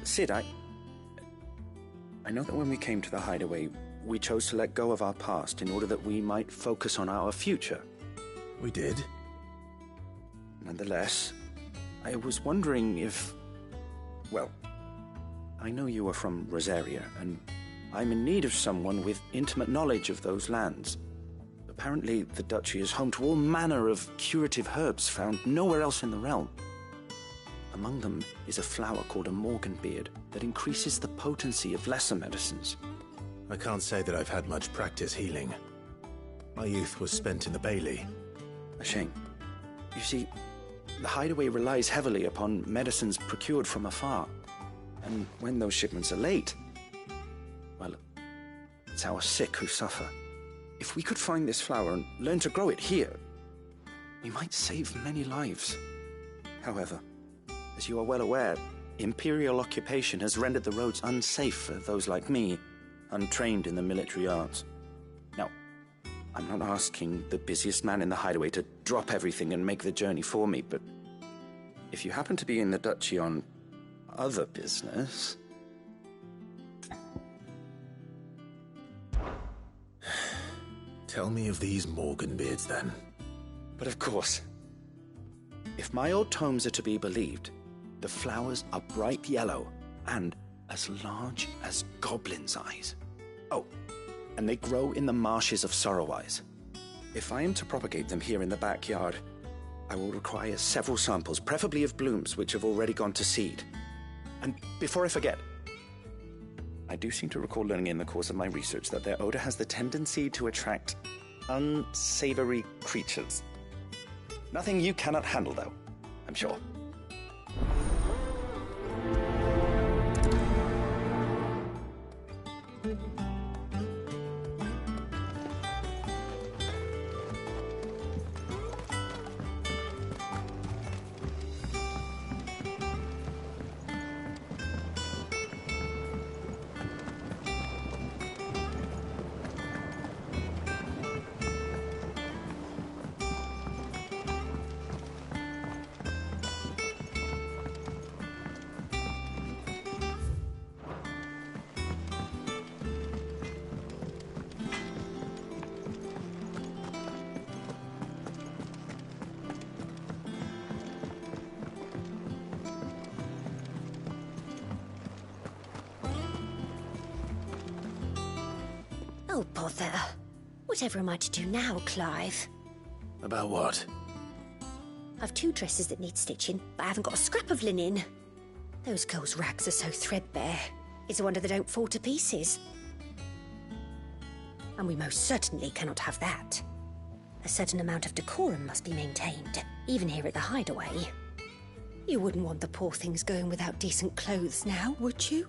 Sid, I know that when we came to the hideaway, we chose to let go of our past in order that we might focus on our future. We did. Nonetheless, I was wondering if... Well, I know you are from Rosaria, and I'm in need of someone with intimate knowledge of those lands. Apparently, the duchy is home to all manner of curative herbs found nowhere else in the realm. Among them is a flower called a morganbeard that increases the potency of lesser medicines. I can't say that I've had much practice healing. My youth was spent in the Bailey. A shame. You see, the hideaway relies heavily upon medicines procured from afar. And when those shipments are late, well, it's our sick who suffer. If we could find this flower and learn to grow it here, we might save many lives. However, as you are well aware, imperial occupation has rendered the roads unsafe for those like me, untrained in the military arts. Now, I'm not asking the busiest man in the hideaway to drop everything and make the journey for me, but if you happen to be in the duchy on other business... Tell me of these morganbeards, then. But of course. If my old tomes are to be believed, the flowers are bright yellow and as large as goblins' eyes. Oh, and they grow in the marshes of Sorrowwise. If I am to propagate them here in the backyard, I will require several samples, preferably of blooms which have already gone to seed. And before I forget, I do seem to recall learning in the course of my research that their odor has the tendency to attract unsavory creatures. Nothing you cannot handle, though, I'm sure. Oh, bother. Whatever am I to do now, Clive? About what? I've 2 dresses that need stitching, but I haven't got a scrap of linen. Those girls' rags are so threadbare. It's a wonder they don't fall to pieces. And we most certainly cannot have that. A certain amount of decorum must be maintained, even here at the hideaway. You wouldn't want the poor things going without decent clothes now, would you?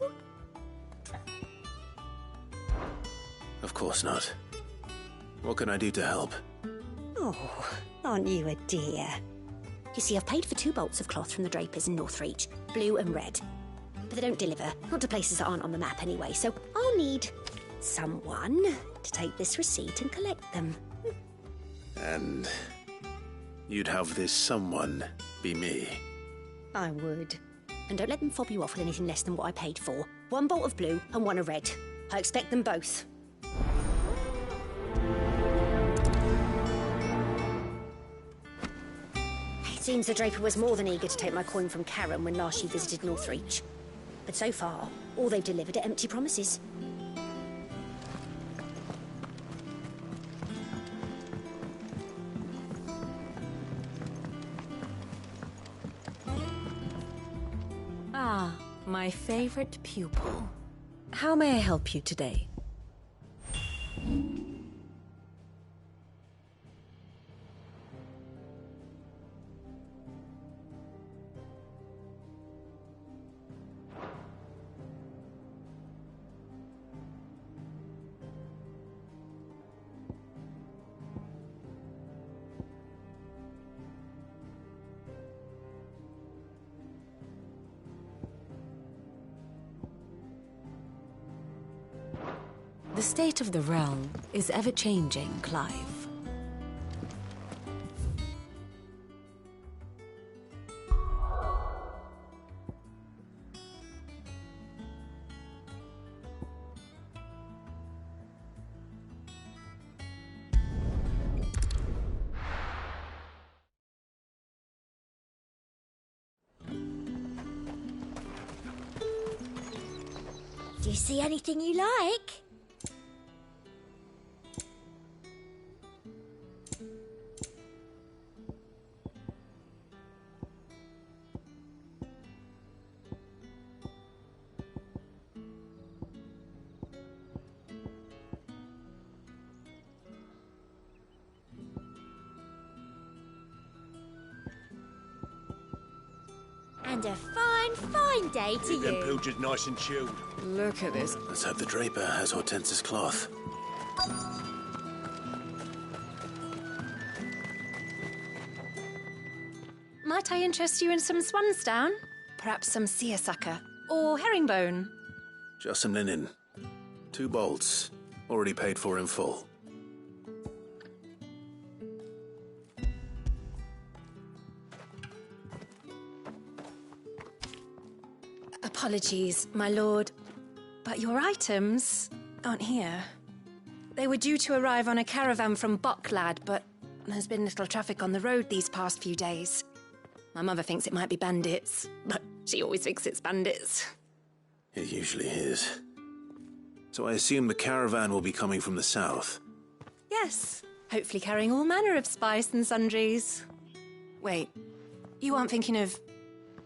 Of course not. What can I do to help? Oh, aren't you a dear? You see, I've paid for 2 bolts of cloth from the drapers in Northreach, blue and red. But they don't deliver, not to places that aren't on the map anyway, so I'll need someone to take this receipt and collect them. And you'd have this someone be me? I would. And don't let them fob you off with anything less than what I paid for. 1 bolt of blue and 1 of red. I expect them both. It seems the draper was more than eager to take my coin from Karen when last she visited Northreach. But so far, all they've delivered are empty promises. Ah, my favorite pupil. How may I help you today? The state of the realm is ever-changing, Clive. Do you see anything you like? And a fine, fine day to Keep them you. pilchards nice and chilled. Look at this. Let's hope the Draper has Hortense's cloth. Might I interest you in some swansdown? Perhaps some seersucker or herringbone? Just some linen. 2 bolts. Already paid for in full. Apologies, my lord, but your items aren't here. They were due to arrive on a caravan from Bocklad, but there's been little traffic on the road these past few days. My mother thinks it might be bandits, but she always thinks it's bandits. It usually is. So I assume the caravan will be coming from the south. Yes, hopefully carrying all manner of spice and sundries. Wait, you aren't thinking of...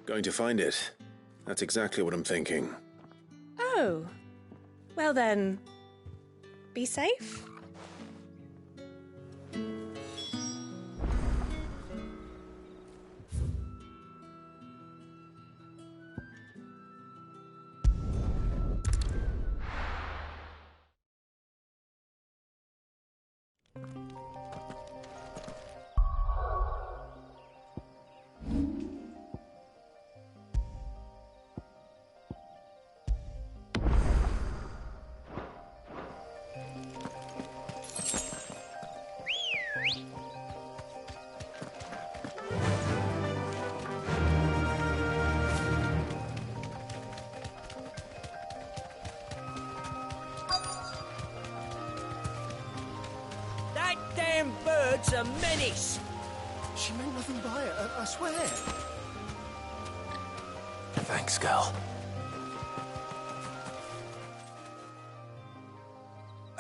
Going to find it. That's exactly what I'm thinking. Oh, well then, be safe. That damn bird's a menace! She meant nothing by it, I swear. Thanks, Gal.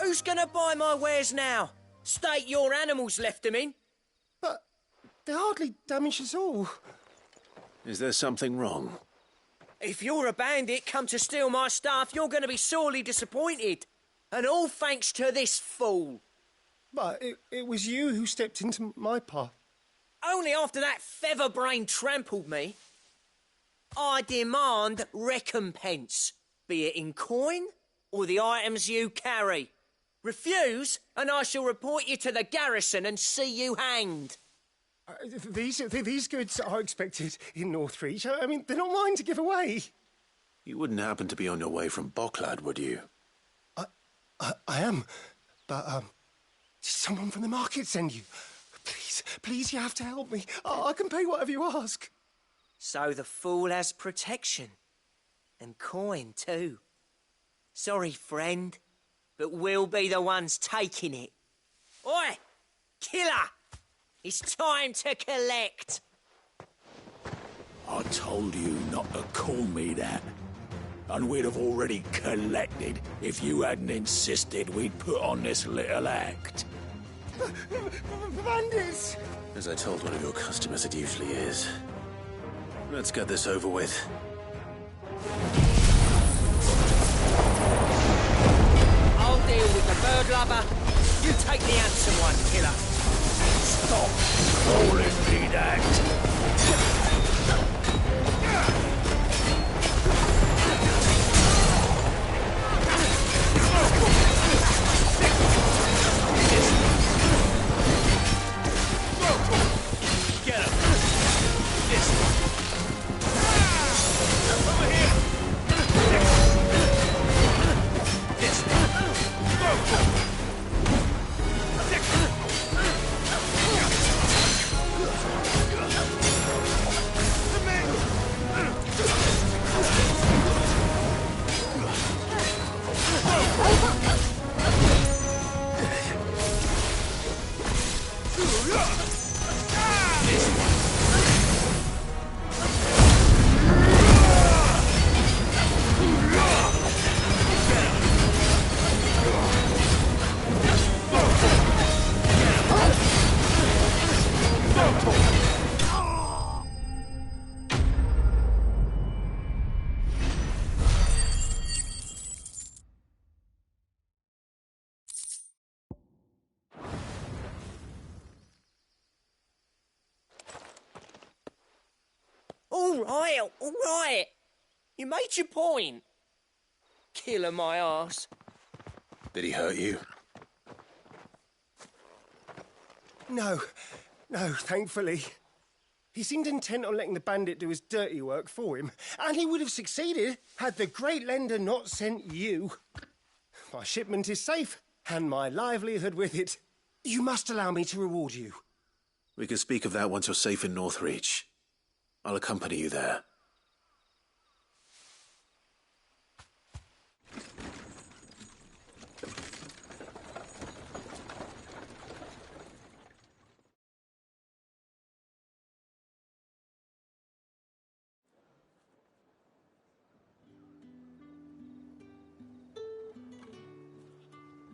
Who's gonna buy my wares now? State your animals left them in. But they hardly damage us all. Is there something wrong? If you're a bandit come to steal my stuff, you're gonna be sorely disappointed. And all thanks to this fool. But it was you who stepped into my path. Only after that featherbrain trampled me. I demand recompense, be it in coin or the items you carry. Refuse, and I shall report you to the garrison and see you hanged. These goods are expected in Northreach. I mean, they're not mine to give away. You wouldn't happen to be on your way from Bocklad, would you? I am, but did someone from the market send you? Please, you have to help me. I can pay whatever you ask. So the fool has protection. And coin, too. Sorry, friend, but we'll be the ones taking it. Oi! Killer! It's time to collect! I told you not to call me that. And we'd have already collected if you hadn't insisted we'd put on this little act. Bandits! As I told one of your customers, it usually is. Let's get this over with. I'll deal with the bird lover. You take the handsome one, killer. Stop calling me that. Get him. This over here. This All right. You made your point. Killer my arse. Did he hurt you? No, thankfully. He seemed intent on letting the bandit do his dirty work for him, and he would have succeeded had the great lender not sent you. My shipment is safe, and my livelihood with it. You must allow me to reward you. We can speak of that once you're safe in Northreach. I'll accompany you there.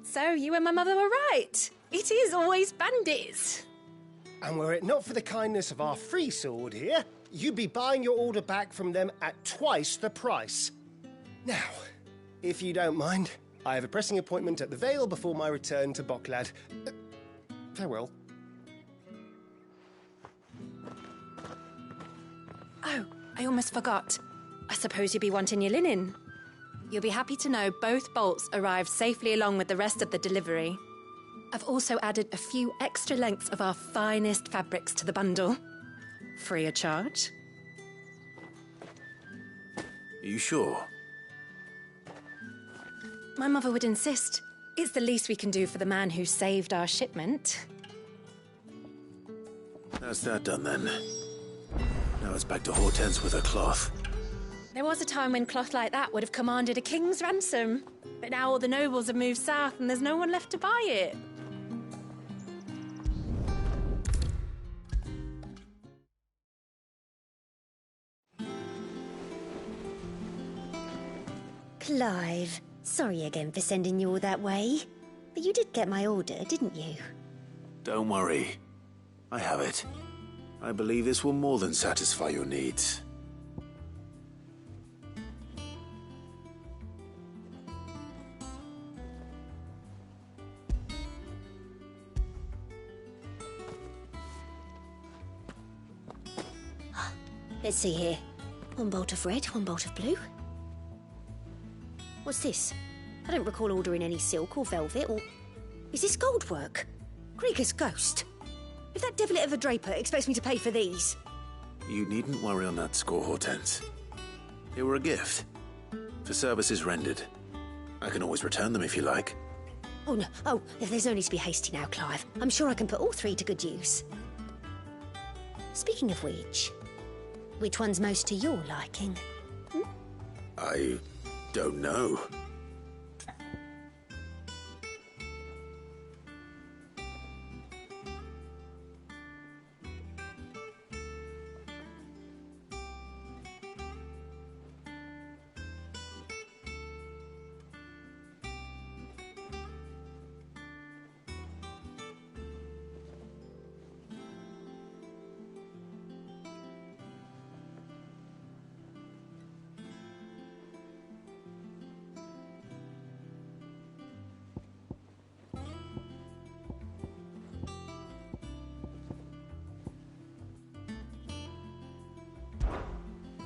So, you and my mother were right. It is always bandits. And were it not for the kindness of our free sword here, you'd be buying your order back from them at twice the price. Now, if you don't mind, I have a pressing appointment at the Vale before my return to Bocklad. Farewell. Oh, I almost forgot. I suppose you'll be wanting your linen. You'll be happy to know both bolts arrived safely along with the rest of the delivery. I've also added a few extra lengths of our finest fabrics to the bundle. Free of charge. Are you sure? My mother would insist. It's the least we can do for the man who saved our shipment. That's that done then. Now it's back to Hortense with her cloth. There was a time when cloth like that would have commanded a king's ransom. But now all the nobles have moved south and there's no one left to buy it. Clive, sorry again for sending you all that way. But you did get my order, didn't you? Don't worry. I have it. I believe this will more than satisfy your needs. Let's see here. One bolt of red, one bolt of blue. What's this? I don't recall ordering any silk or velvet or... Is this gold work? Krieger's ghost. If that devilet of a draper expects me to pay for these... You needn't worry on that score, Hortense. They were a gift. For services rendered. I can always return them if you like. Oh, no. Oh, there's no need to be hasty now, Clive. I'm sure I can put all three to good use. Speaking of which one's most to your liking? I don't know.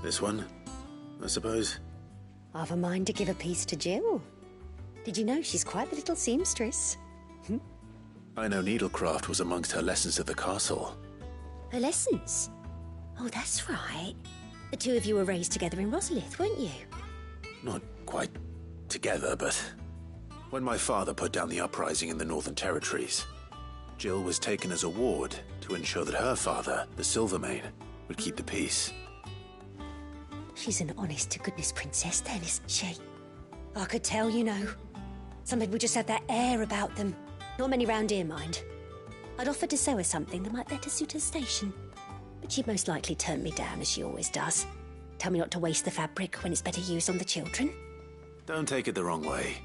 This one, I suppose? I've a mind to give a piece to Jill. Did you know she's quite the little seamstress? I know needlecraft was amongst her lessons at the castle. Her lessons? Oh, that's right. The two of you were raised together in Rosalith, weren't you? Not quite together, but when my father put down the uprising in the Northern Territories, Jill was taken as a ward to ensure that her father, the Silvermane, would keep the peace. She's an honest-to-goodness princess then, isn't she? I could tell, you know. Some people just have that air about them. Not many round here, mind. I'd offered to sew her something that might better suit her station. But she'd most likely turn me down, as she always does. Tell me not to waste the fabric when it's better used on the children. Don't take it the wrong way.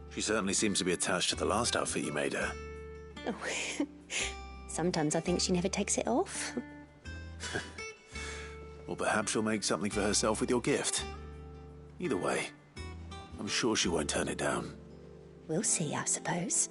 She certainly seems to be attached to the last outfit you made her. Oh, sometimes I think she never takes it off. Or perhaps she'll make something for herself with your gift. Either way, I'm sure she won't turn it down. We'll see, I suppose.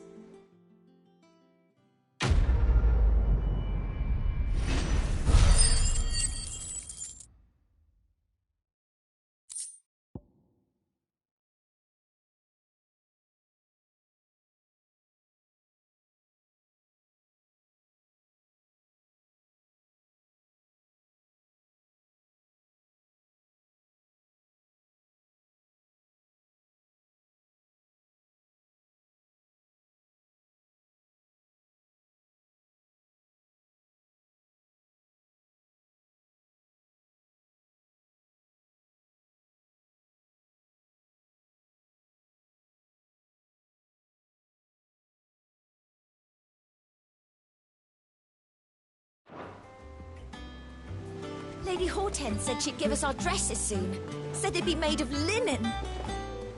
Lady Hortense said she'd give us our dresses soon. Said they'd be made of linen.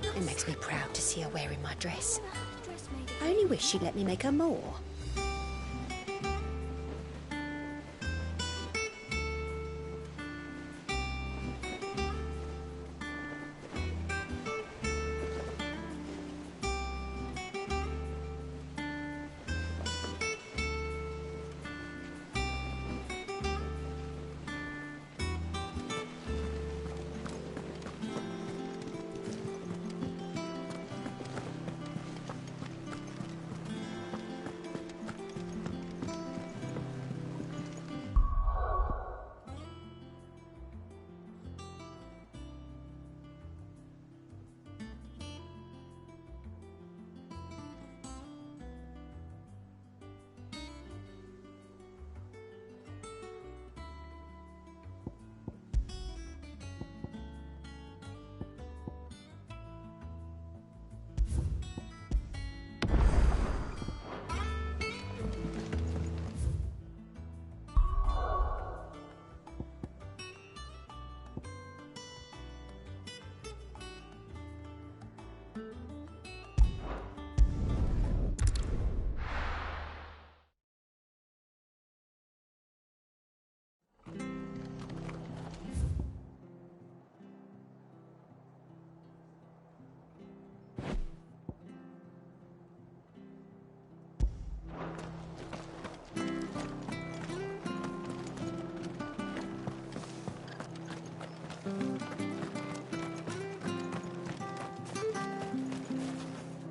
It makes me proud to see her wearing my dress. I only wish she'd let me make her more.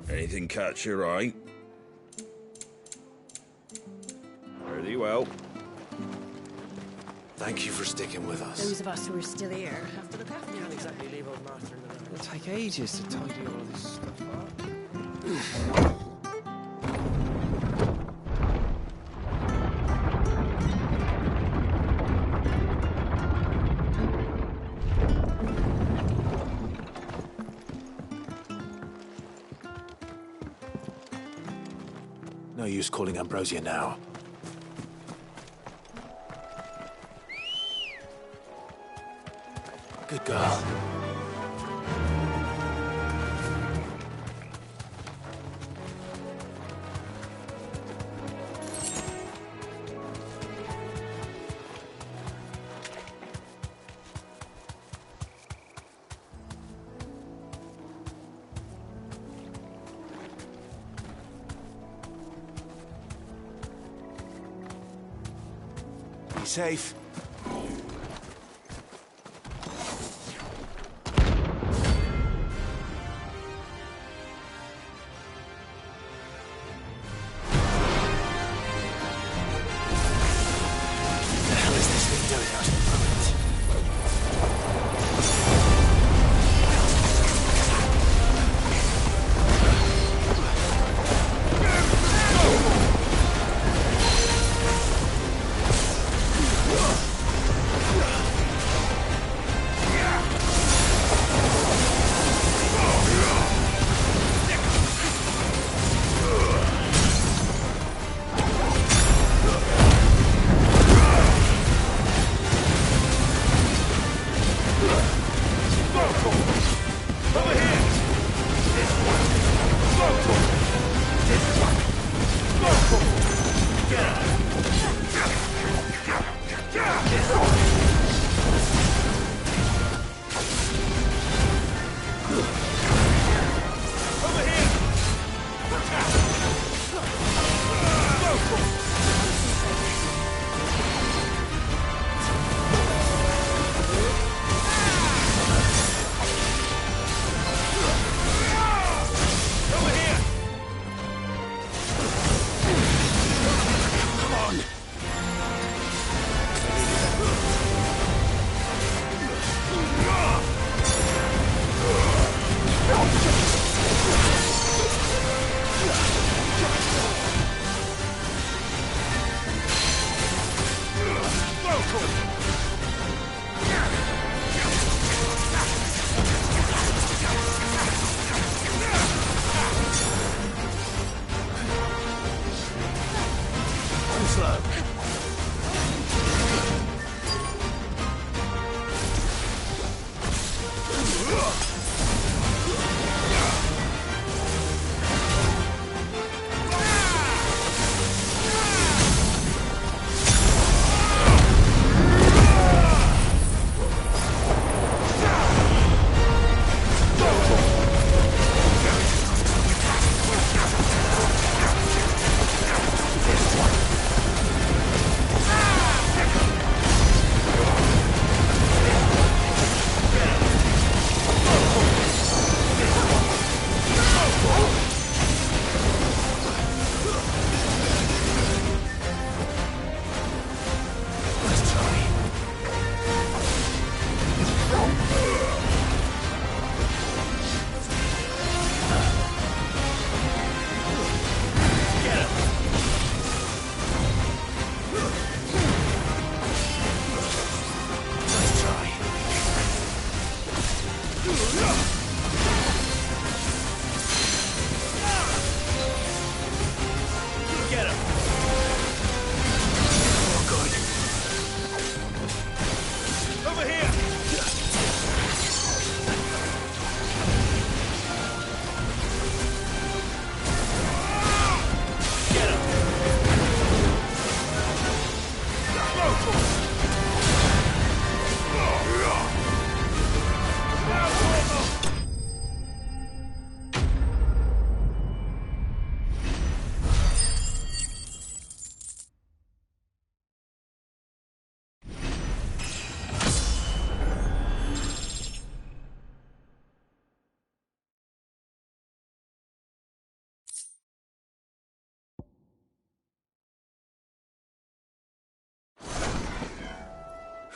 Anything catch your eye? Very well. Thank you for sticking with us. Those of us who are still here have to look after you. Can't exactly leave old master in the dark. It'll take ages to tidy all of this stuff up. No use calling Ambrosia now. Good girl. Be safe.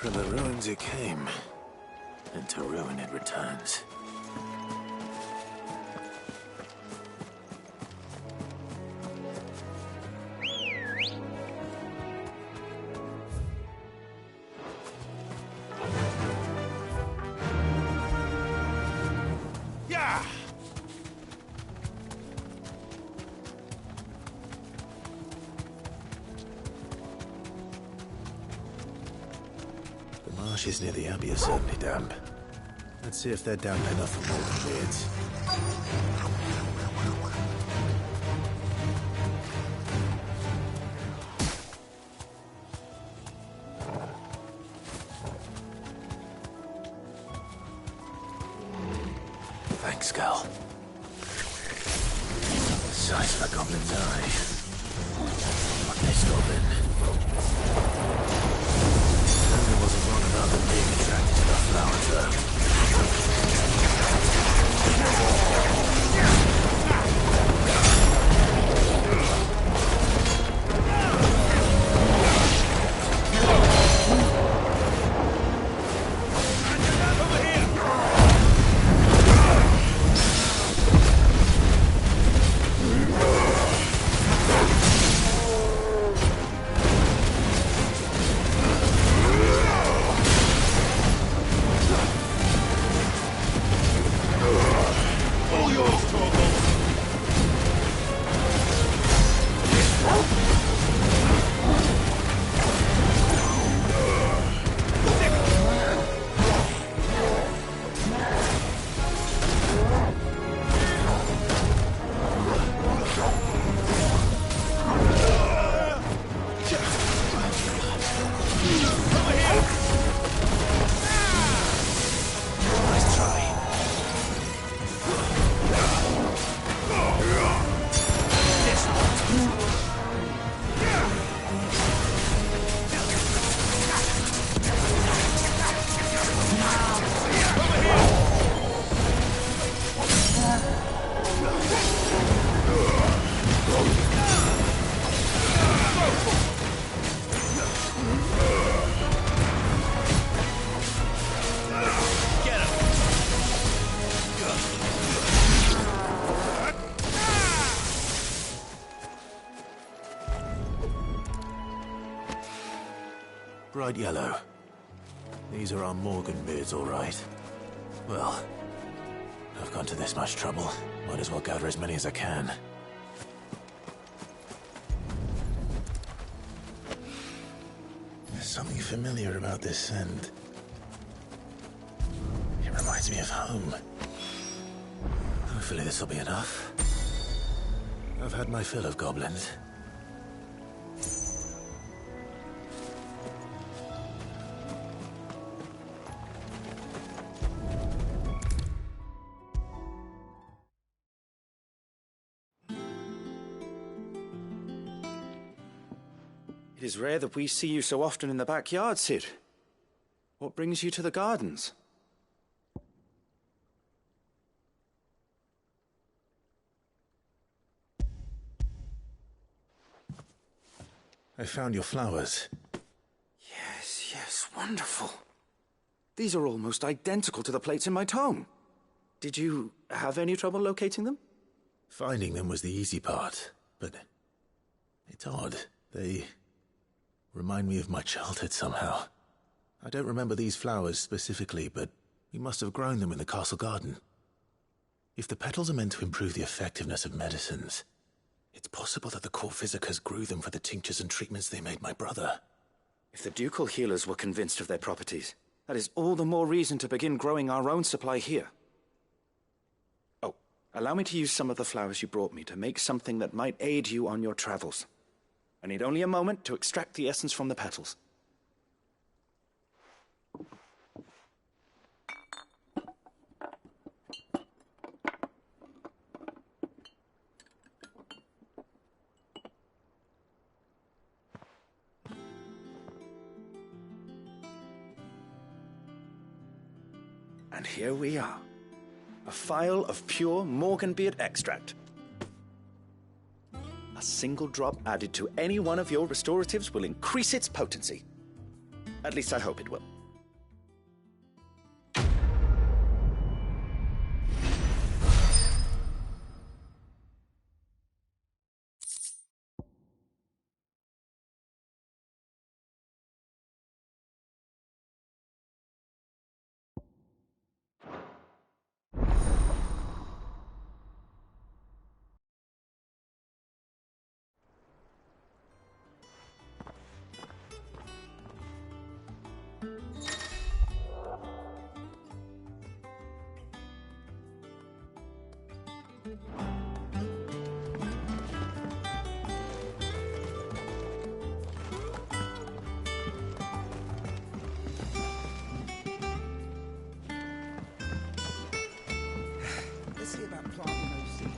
From the ruins it came, and to ruin it returns. Yeah! The marshes near the Abbey are certainly damp. Let's see if they're damp enough for more beards. Thanks, Gal. The size of a goblin's eye. What this goblin? Certainly wasn't wrong about them being attracted to the flowers, though. Bright yellow. These are our Morgan beards, all right. Well, I've gone to this much trouble. Might as well gather as many as I can. There's something familiar about this scent. It reminds me of home. Hopefully this will be enough. I've had my fill of goblins. It is rare that we see you so often in the backyard, Cid. What brings you to the gardens? I found your flowers. Yes, wonderful. These are almost identical to the plates in my tome. Did you have any trouble locating them? Finding them was the easy part, but it's odd. They remind me of my childhood somehow. I don't remember these flowers specifically, but we must have grown them in the castle garden. If the petals are meant to improve the effectiveness of medicines, it's possible that the court physicers grew them for the tinctures and treatments they made my brother. If the ducal healers were convinced of their properties, that is all the more reason to begin growing our own supply here. Oh, allow me to use some of the flowers you brought me to make something that might aid you on your travels. I need only a moment to extract the essence from the petals. And here we are. A phial of pure Morganbeard extract. A single drop added to any one of your restoratives will increase its potency. At least I hope it will. Let's see about planting those seeds.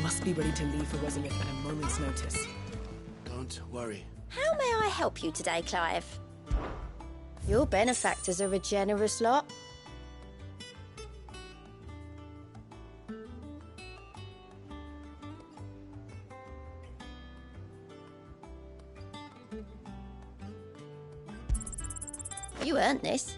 Must be ready to leave for Resolith at a moment's notice. Don't worry. How may I help you today, Clive? Your benefactors are a generous lot. You earned this.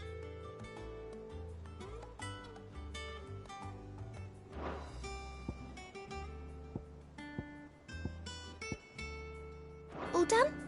All done?